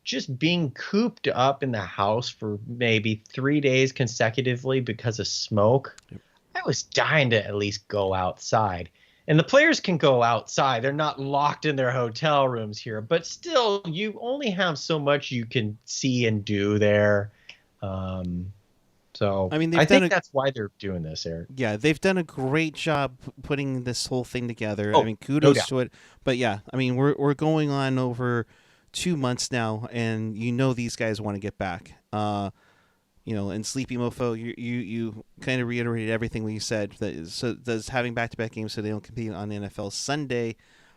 just being cooped up in the house for maybe 3 days consecutively because of smoke, I was dying to at least go outside. And the players can go outside. They're not locked in their hotel rooms here. But still, you only have so much you can see and do there. So I mean, I think that's why they're doing this, Eric. Yeah, they've done a great job putting this whole thing together. I mean, kudos to it. But yeah, I mean, we're going on over 2 months now, and these guys want to get back. And Sleepy Mofo, you kind of reiterated everything we said. So does having back-to-back games so they don't compete on the NFL Sunday,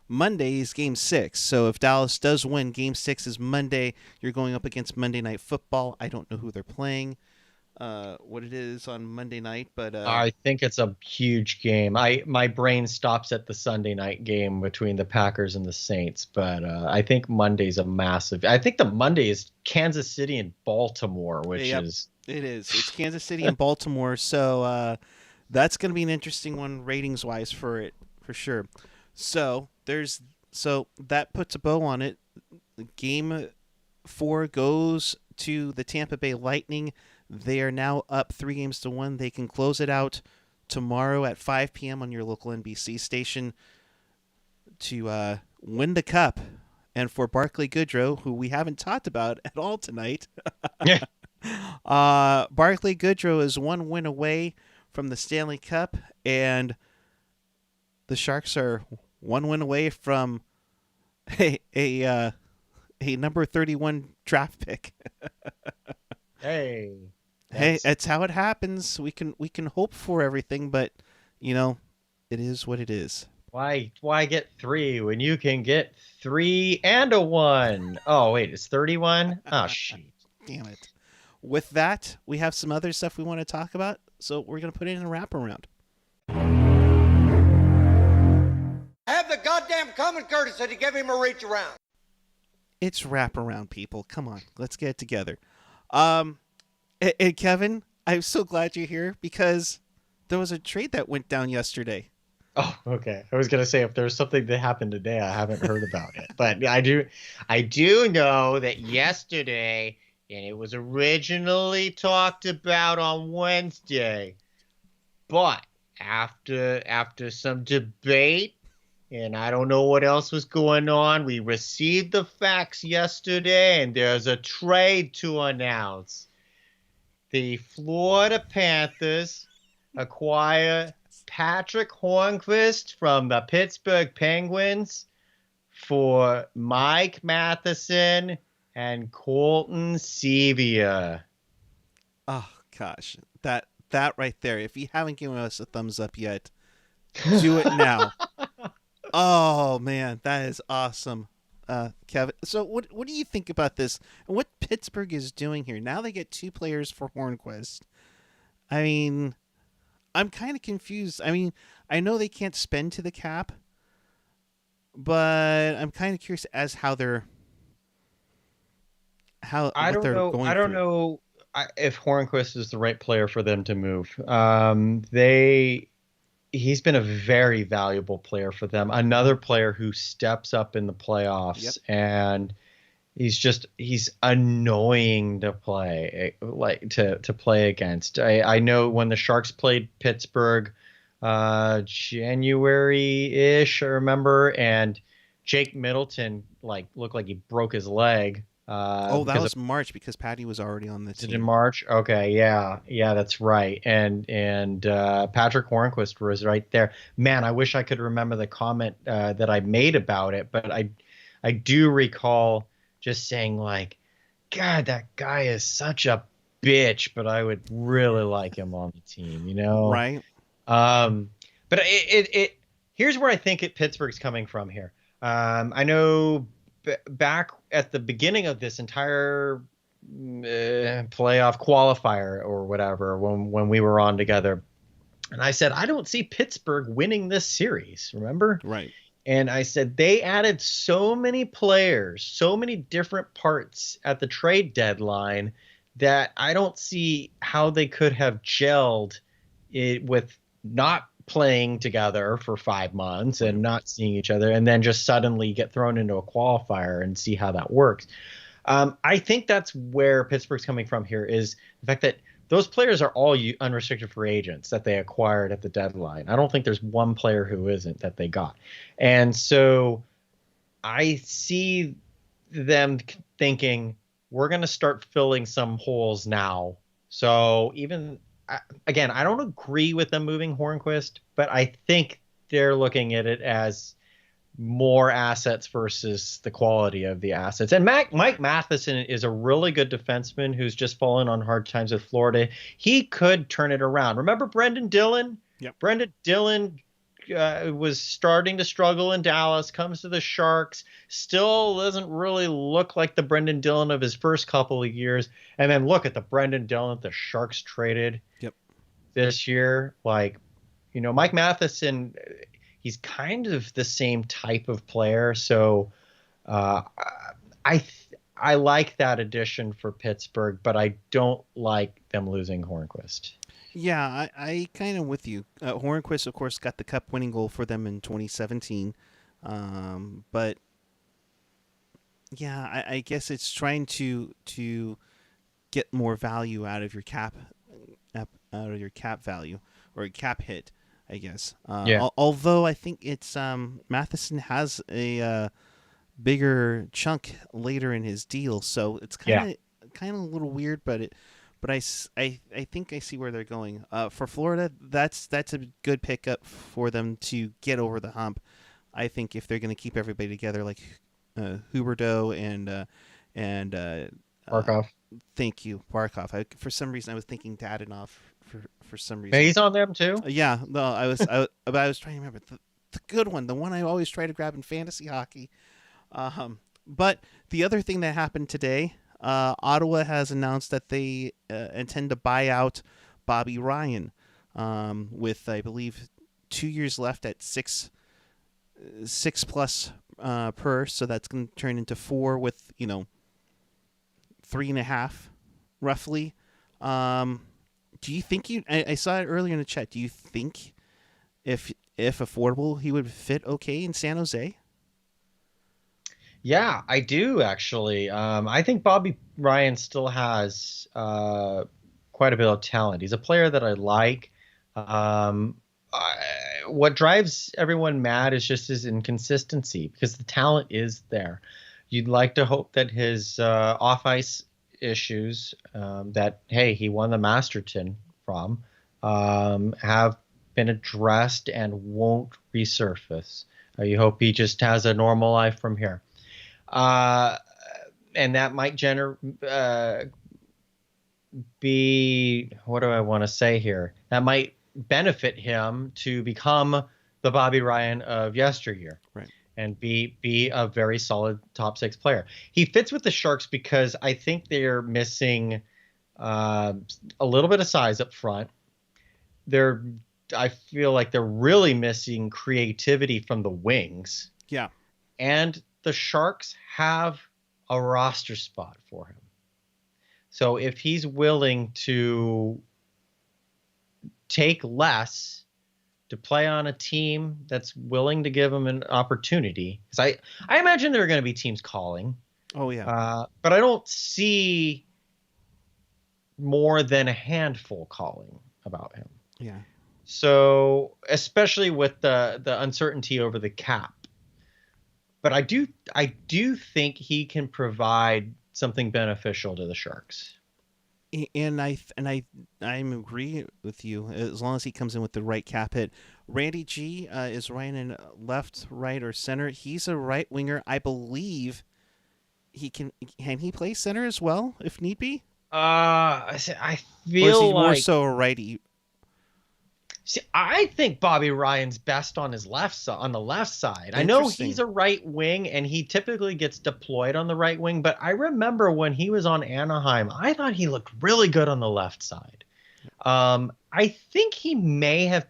Monday is Game 6. So if Dallas does win, Game 6 is Monday. You're going up against Monday Night Football. I don't know who they're playing, what it is on Monday night, but I think it's a huge game. My brain stops at the Sunday night game between the Packers and the Saints, but I think Monday's a massive. I think the Monday is Kansas City and Baltimore, which is it is. It's Kansas City and Baltimore, so that's going to be an interesting one ratings wise for it for sure. So that puts a bow on it. Game 4 goes to the Tampa Bay Lightning. They are now up 3-1. They can close it out tomorrow at 5 p.m. on your local NBC station to win the cup. And for Barclay Goodrow, who we haven't talked about at all tonight, Barclay Goodrow is 1 win away from the Stanley Cup, and the Sharks are 1 win away from a number 31 draft pick. Hey, it's how it happens. We can hope for everything, but it is what it is. Why get 3 when you can get 3 and a 1? Oh wait, it's 31. Oh shoot! Damn it. With that, we have some other stuff we want to talk about, so we're gonna put it in a wraparound. Have the goddamn common courtesy to give him a reach around. It's wraparound, people. Come on, let's get it together. And Kevin, I'm so glad you're here because there was a trade that went down yesterday. Oh, okay. I was gonna say if there's something that happened today, I haven't heard about it, but I do know that yesterday, and it was originally talked about on Wednesday, but after some debate, and I don't know what else was going on, we received the facts yesterday, and there's a trade to announce. The Florida Panthers acquire Patrick Hornquist from the Pittsburgh Penguins for Mike Matheson and Colton Sevier. Oh gosh, that right there. If you haven't given us a thumbs up yet, do it now. Oh man, that is awesome, Kevin. So what do you think about this and what Pittsburgh is doing here? Now they get 2 players for Hornquist. I mean, I'm kind of confused. I mean, I know they can't spend to the cap, but I'm kind of curious as how they're I don't know if Hornquist is the right player for them to move. He's been a very valuable player for them. Another player who steps up in the playoffs. Yep. And he's annoying to play, to play against. I know when the Sharks played Pittsburgh January-ish, I remember, and Jake Middleton looked like he broke his leg. That was March because Patty was already on the team. In March? Okay, yeah, that's right. And Patrick Hornquist was right there. Man, I wish I could remember the comment that I made about it, but I do recall just saying God, that guy is such a bitch, but I would really like him on the team, Right. But here's where I think Pittsburgh's coming from here. I know back at the beginning of this entire playoff qualifier or whatever, when we were on together, and I said, I don't see Pittsburgh winning this series, remember? Right. And I said they added so many players, so many different parts at the trade deadline that I don't see how they could have gelled it with not playing together for 5 months and not seeing each other and then just suddenly get thrown into a qualifier and see how that works. I think that's where Pittsburgh's coming from here, is the fact that those players are all unrestricted free agents that they acquired at the deadline. I don't think there's one player who isn't that they got. And so I see them thinking, we're going to start filling some holes now. So again, I don't agree with them moving Hornquist, but I think they're looking at it as more assets versus the quality of the assets. And Mike Matheson is a really good defenseman who's just fallen on hard times with Florida. He could turn it around. Remember Brendan Dillon? Yep. Brendan Dillon was starting to struggle in Dallas, comes to the Sharks, still doesn't really look like the Brendan Dillon of his first couple of years. And then look at the Brendan Dillon that the Sharks traded this year. Like, Mike Matheson, he's kind of the same type of player. So I like that addition for Pittsburgh, but I don't like them losing Hornquist. Yeah, I kind of with you. Hornquist, of course, got the cup-winning goal for them in 2017, but yeah, I guess it's trying to get more value out of your cap value or cap hit, I guess. Although I think it's Matheson has a bigger chunk later in his deal, so it's kind of a little weird, but I think I see where they're going. For Florida, that's a good pickup for them to get over the hump. I think if they're going to keep everybody together, like Huberdeau and Barkov. Thank you, Barkov. For some reason, I was thinking Dadonov. For some reason, he's on them too. Yeah, no, I was trying to remember the good one, the one I always try to grab in fantasy hockey. But the other thing that happened today, Ottawa has announced that they intend to buy out Bobby Ryan, with I believe 2 years left at six plus per. So that's going to turn into 4 with 3.5 roughly. Do you think I saw it earlier in the chat. Do you think if affordable, he would fit okay in San Jose? Yeah, I do actually. I think Bobby Ryan still has quite a bit of talent. He's a player that I like. What drives everyone mad is just his inconsistency, because the talent is there. You'd like to hope that his off-ice issues that, hey, he won the Masterton from, have been addressed and won't resurface. You hope he just has a normal life from here. And that might be, what do I want to say here? That might benefit him to become the Bobby Ryan of yesteryear. Right. And be a very solid top 6 player. He fits with the Sharks because I think they're missing a little bit of size up front. I feel like they're really missing creativity from the wings. Yeah. And the Sharks have a roster spot for him. So if he's willing to take less to play on a team that's willing to give him an opportunity, because I imagine there are going to be teams calling. Oh yeah. But I don't see more than a handful calling about him. Yeah. So especially with the uncertainty over the cap. But I do think he can provide something beneficial to the Sharks. And I agree with you, as long as he comes in with the right cap hit. Randy G is Ryan in left, right, or center. He's a right winger. I believe can he play center as well if need be? I feel or is he like more so a righty. See, I think Bobby Ryan's best on his on the left side. I know he's a right wing and he typically gets deployed on the right wing, but I remember when he was on Anaheim, I thought he looked really good on the left side. I think he may have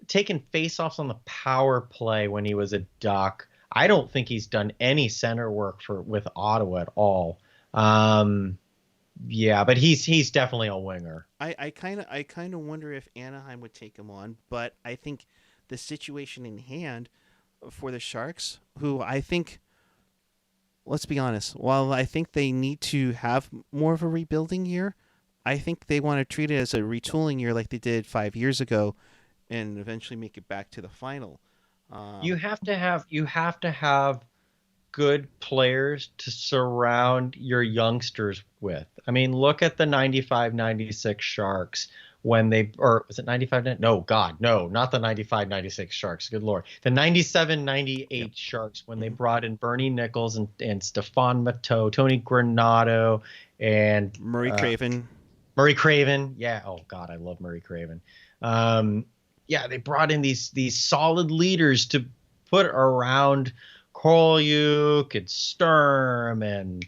taken faceoffs on the power play when he was a Duck. I don't think he's done any center work with Ottawa at all. Yeah, but he's definitely a winger. I kind of wonder if Anaheim would take him on, but I think the situation in hand for the Sharks, who I think, let's be honest, while I think they need to have more of a rebuilding year, I think they want to treat it as a retooling year like they did 5 years ago, and eventually make it back to the final. You have to have good players to surround your youngsters with. I mean, look at the 95-96 Sharks when was it 95? No, God, no, not the 95-96 Sharks. Good Lord. The 97-98 Sharks when they brought in Bernie Nichols and Stefan Matteau, Tony Granato, and Murray Craven. Murray Craven. Yeah. Oh God, I love Murray Craven. yeah, they brought in these solid leaders to put around Kolyuk and Sturm, and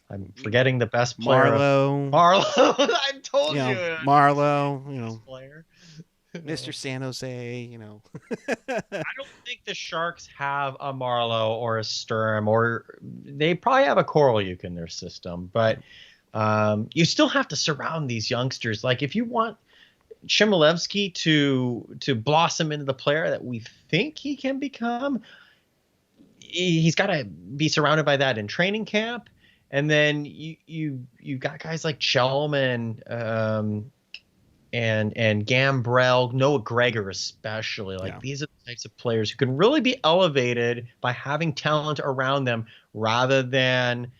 I'm forgetting the best player of Marlowe, Marlowe. I told you, Marlowe, best player. Mr. San Jose, I don't think the Sharks have a Marlowe or a Sturm, or they probably have a Koryuk in their system, but you still have to surround these youngsters. Like if you want Chmielewski to blossom into the player that we think he can become, he's got to be surrounded by that in training camp. And then you got guys like Chelman, and Gambrell, Noah Gregor especially. Like these are the types of players who can really be elevated by having talent around them rather than,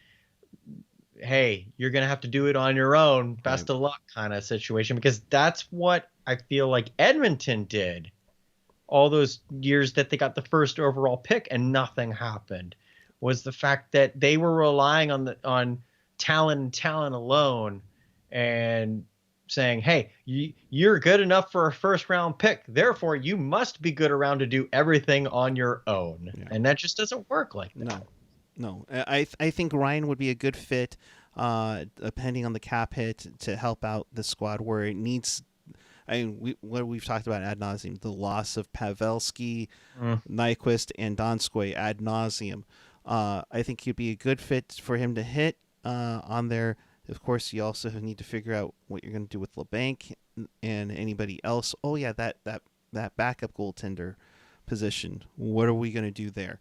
hey, you're going to have to do it on your own. Best of luck kind of situation, because that's what I feel like Edmonton did all those years that they got the first overall pick and nothing happened, was the fact that they were relying on talent alone and saying, hey, you're good enough for a first round pick, therefore you must be good around to do everything on your own. And that just doesn't work like that. No. I think Ryan would be a good fit, depending on the cap hit, to help out the squad where it needs. What we've talked about ad nauseum, the loss of Pavelski, Nyquist, and Donskoy ad nauseum. I think he'd be a good fit for him to hit on there. Of course, you also need to figure out what you're going to do with LeBanc and anybody else. Oh yeah, that backup goaltender position. What are we going to do there?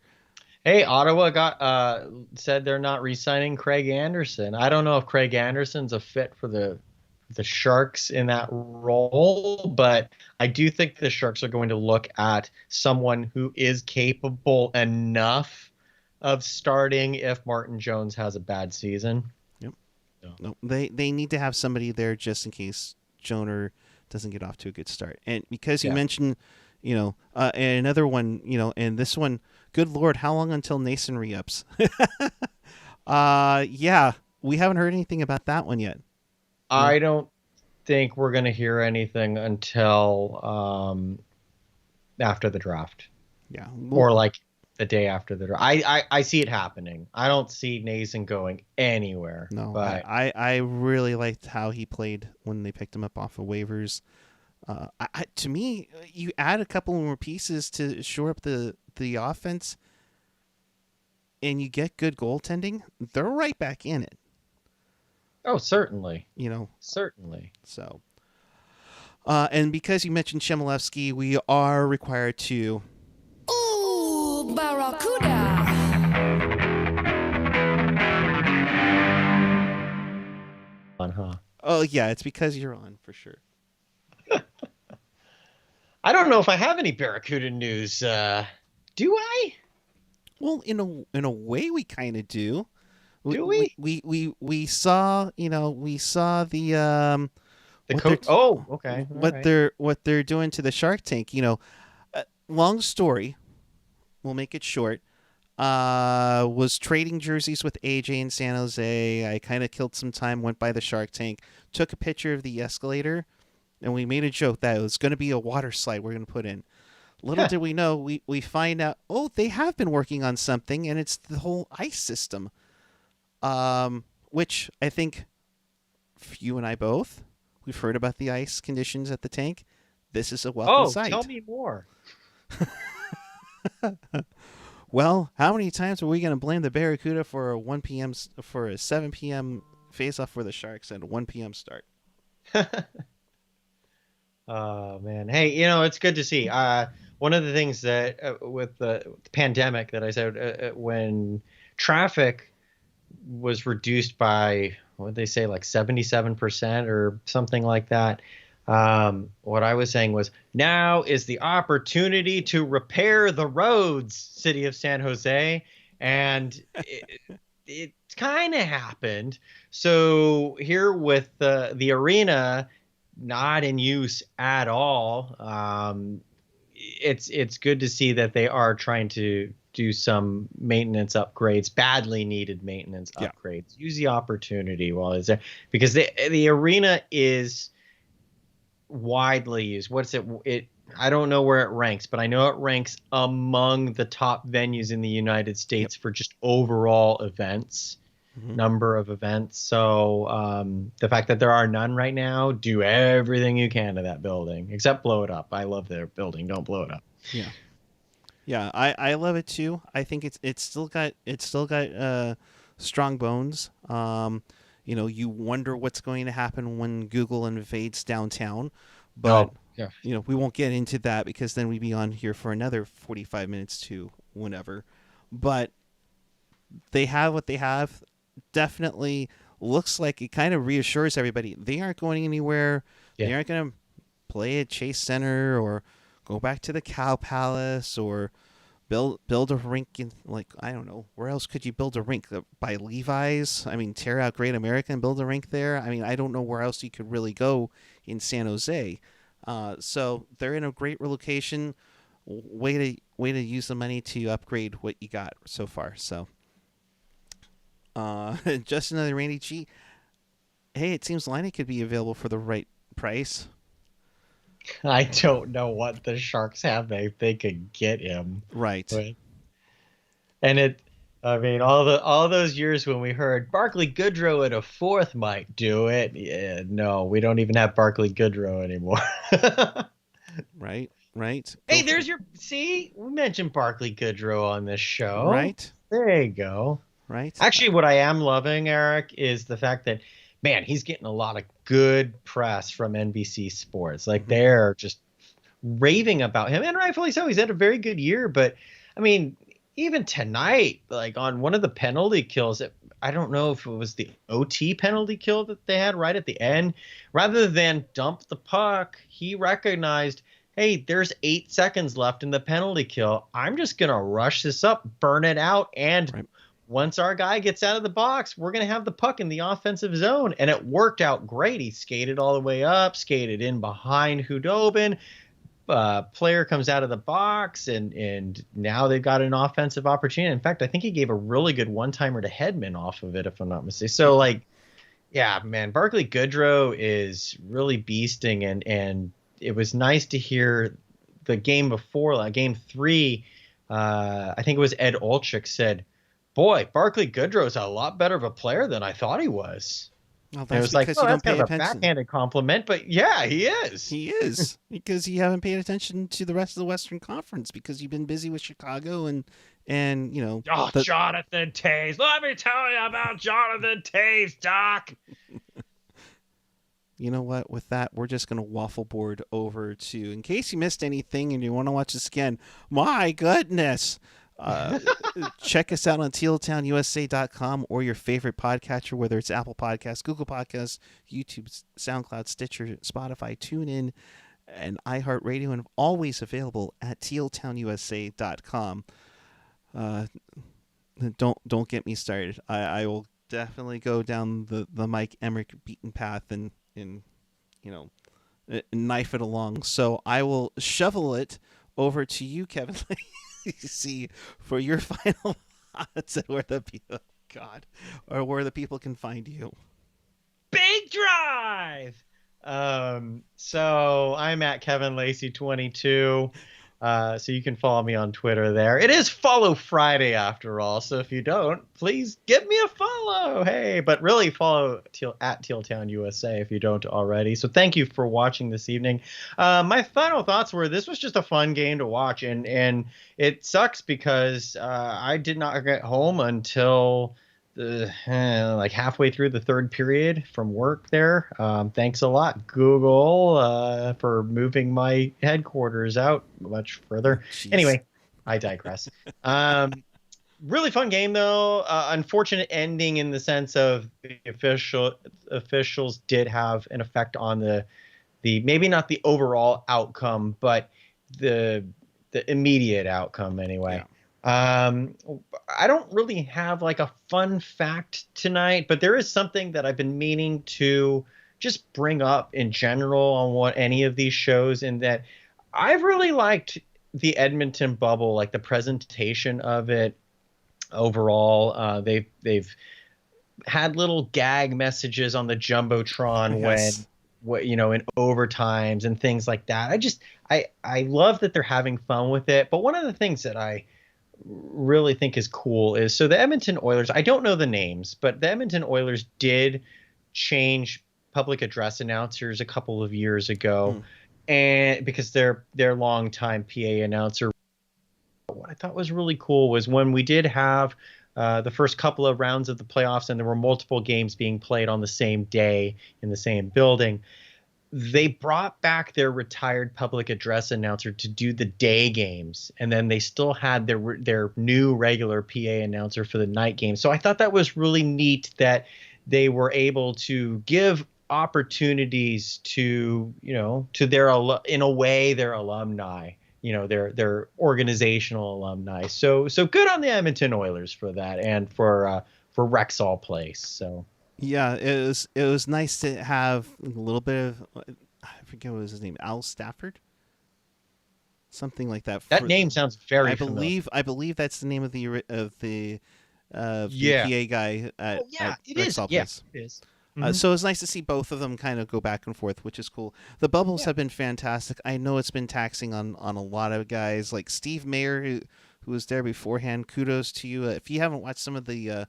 Hey, Ottawa got said they're not re-signing Craig Anderson. I don't know if Craig Anderson's a fit for the Sharks in that role, but I do think the Sharks are going to look at someone who is capable enough of starting if Martin Jones has a bad season. Yep. No, they need to have somebody there just in case Joner doesn't get off to a good start. And because you mentioned, and another one, and this one, good Lord, how long until Nason re-ups? We haven't heard anything about that one yet. I don't think we're going to hear anything until after the draft. Yeah. Or like the day after the draft. I see it happening. I don't see Nason going anywhere. No, but I really liked how he played when they picked him up off of waivers. To me, you add a couple more pieces to shore up the offense, and you get good goaltending, they're right back in it. Oh, certainly. Certainly. So, and because you mentioned Chmielewski, we are required to. Ooh, Barracuda. Oh yeah, it's because you're on for sure. I don't know if I have any Barracuda news. Do I? Well, in a way, we kind of do. Do we? We saw the coach. Oh, okay. What they're doing to the Shark Tank. Long story. We'll make it short. Was trading jerseys with AJ in San Jose. I kind of killed some time. Went by the Shark Tank. Took a picture of the escalator, and we made a joke that it was going to be a water slide we're going to put in. Little did we know, we find out. Oh, they have been working on something, and it's the whole ice system. Which I think you and I both, we've heard about the ice conditions at the tank. This is a welcome sight. Tell me more. Well, how many times are we going to blame the Barracuda for a 7 p.m. face-off for the Sharks and a 1 p.m. start? Oh, man. Hey, it's good to see. One of the things that with the pandemic that I said when traffic was reduced by, what did they say, like 77% or something like that. What I was saying was, now is the opportunity to repair the roads, city of San Jose. And it kind of happened. So here with the arena not in use at all, it's good to see that they are trying to do some maintenance upgrades, badly needed maintenance upgrades. Use the opportunity while it's there, because the arena is widely used. I don't know where it ranks, but I know it ranks among the top venues in the United States for just overall events, Mhm. number of events. So the fact that there are none right now, do everything you can to that building, except blow it up. I love their building. Don't blow it up. Yeah. Yeah, I love it too. I think it's still got strong bones. You wonder what's going to happen when Google invades downtown, but Oh, yeah. we won't get into that because then we'd be on here for another 45 minutes to whenever. But they have what they have. Definitely looks like it kind of reassures everybody they aren't going anywhere. They Yeah. aren't going to play at Chase Center or go back to the Cow Palace or build a rink in, like, I don't know, where else could you build a rink? By Levi's? I mean, tear out Great America and build a rink there. I mean, I don't know where else you could really go in San Jose. So they're in a great location. Way to use the money to upgrade what you got so far. So just another Randy G. Hey, it seems Liney could be available for the right price. I don't know what the Sharks have they could get him. Right. But, and I mean, all those years when we heard Barclay Goodrow at a fourth might do it. Yeah, no, we don't even have Barclay Goodrow anymore. Right. Right. Hey, see, we mentioned Barclay Goodrow on this show. Right. There you go. Right. Actually, what I am loving, Eric, is the fact that, man, he's getting a lot of good press from NBC Sports. Like, they're just raving about him, and rightfully so. He's had a very good year, but I mean, even tonight, like on one of the penalty kills, I don't know if it was the OT penalty kill that they had right at the end. Rather than dump the puck, he recognized, hey, there's 8 seconds left in the penalty kill. I'm just going to rush this up, burn it out, and once our guy gets out of the box, we're going to have the puck in the offensive zone. And it worked out great. He skated all the way up, skated in behind Hudobin. Player comes out of the box, and now they've got an offensive opportunity. In fact, I think he gave a really good one-timer to Hedman off of it, if I'm not mistaken. So, like, yeah, man, Barclay Goodrow is really beasting, and it was nice to hear the game before, game 3, I think it was Ed Olczyk said, boy, Barclay Goodrow is a lot better of a player than I thought he was. Well, And it was like, oh, that's kind of a backhanded compliment, but yeah, he is. He is, because you haven't paid attention to the rest of the Western Conference because you've been busy with Chicago and Jonathan Toews. Let me tell you about Jonathan Toews, Doc. You know what? With that, we're just going to waffle board over to, in case you missed anything and you want to watch this again, my goodness, check us out on tealtownusa.com or your favorite podcatcher, whether it's Apple Podcasts, Google Podcasts, YouTube, SoundCloud, Stitcher, Spotify, TuneIn, and iHeartRadio, and always available at tealtownusa.com. Don't get me started. I will definitely go down the Mike Emmerich beaten path and knife it along. So I will shovel it over to you, Kevin. See, for your final thoughts and where the people can find you. Big Drive. So I'm at Kevin Lacey 22. So you can follow me on Twitter there. It is Follow Friday after all. So if you don't, please give me a follow. Hey, but really follow at Tealtown USA if you don't already. So thank you for watching this evening. My final thoughts were this was just a fun game to watch. And it sucks because I did not get home until like halfway through the third period from work there. Thanks a lot, Google, for moving my headquarters out much further. Jeez. Anyway, I digress. Really fun game, though. Unfortunate ending in the sense of the officials did have an effect on the maybe not the overall outcome, but the immediate outcome anyway. Yeah. I don't really have like a fun fact tonight, but there is something that I've been meaning to just bring up in general on what any of these shows, in that I've really liked the Edmonton bubble, like the presentation of it overall. They've had little gag messages on the Jumbotron Yes. what in overtimes and things like that. I love that they're having fun with it. But one of the things that I really think is cool is, so the Edmonton Oilers, I don't know the names, but the Edmonton Oilers did change public address announcers a couple of years ago, and because their longtime PA announcer, what I thought was really cool was when we did have the first couple of rounds of the playoffs and there were multiple games being played on the same day in the same building, they brought back their retired public address announcer to do the day games, and then they still had their new regular PA announcer for the night game. So I thought that was really neat that they were able to give opportunities to their in a way their alumni, their organizational alumni. So good on the Edmonton Oilers for that, and for Rexall Place. So. Yeah, it was nice to have a little bit of, I forget what was his name, Al Stafford, something like that. That name sounds very familiar. I believe that's the name of the Yeah. PA guy at It is. Rexall Yeah, Place. it is. So it's nice to see both of them kind of go back and forth, which is cool. The bubbles Yeah. have been fantastic. I know it's been taxing on a lot of guys, like Steve Mayer, who was there beforehand. Kudos to you. If you haven't watched some of the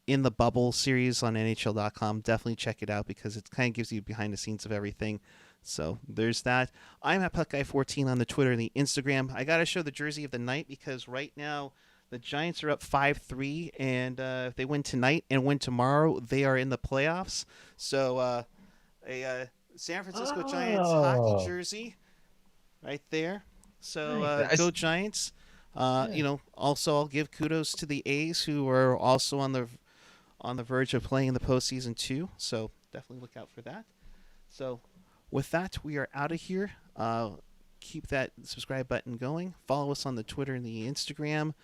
In the Bubble series on NHL.com, definitely check it out because it kind of gives you behind the scenes of everything. So there's that. I'm at PuckGuy14 on the Twitter and the Instagram. I got to show the jersey of the night because right now the Giants are up 5-3, and if they win tonight and win tomorrow, they are in the playoffs. So a San Francisco Giants hockey jersey right there. So Nice. go Giants. Also I'll give kudos to the A's, who are also on the verge of playing in the postseason too. So definitely look out for that. So with that, we are out of here. Keep that subscribe button going. Follow us on the Twitter and the Instagram.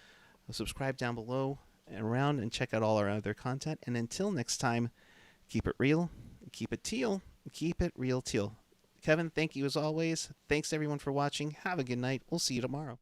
Subscribe down below and around, and check out all our other content. And until next time, keep it real, keep it teal, keep it real teal. Kevin, thank you as always. Thanks everyone for watching. Have a good night. We'll see you tomorrow.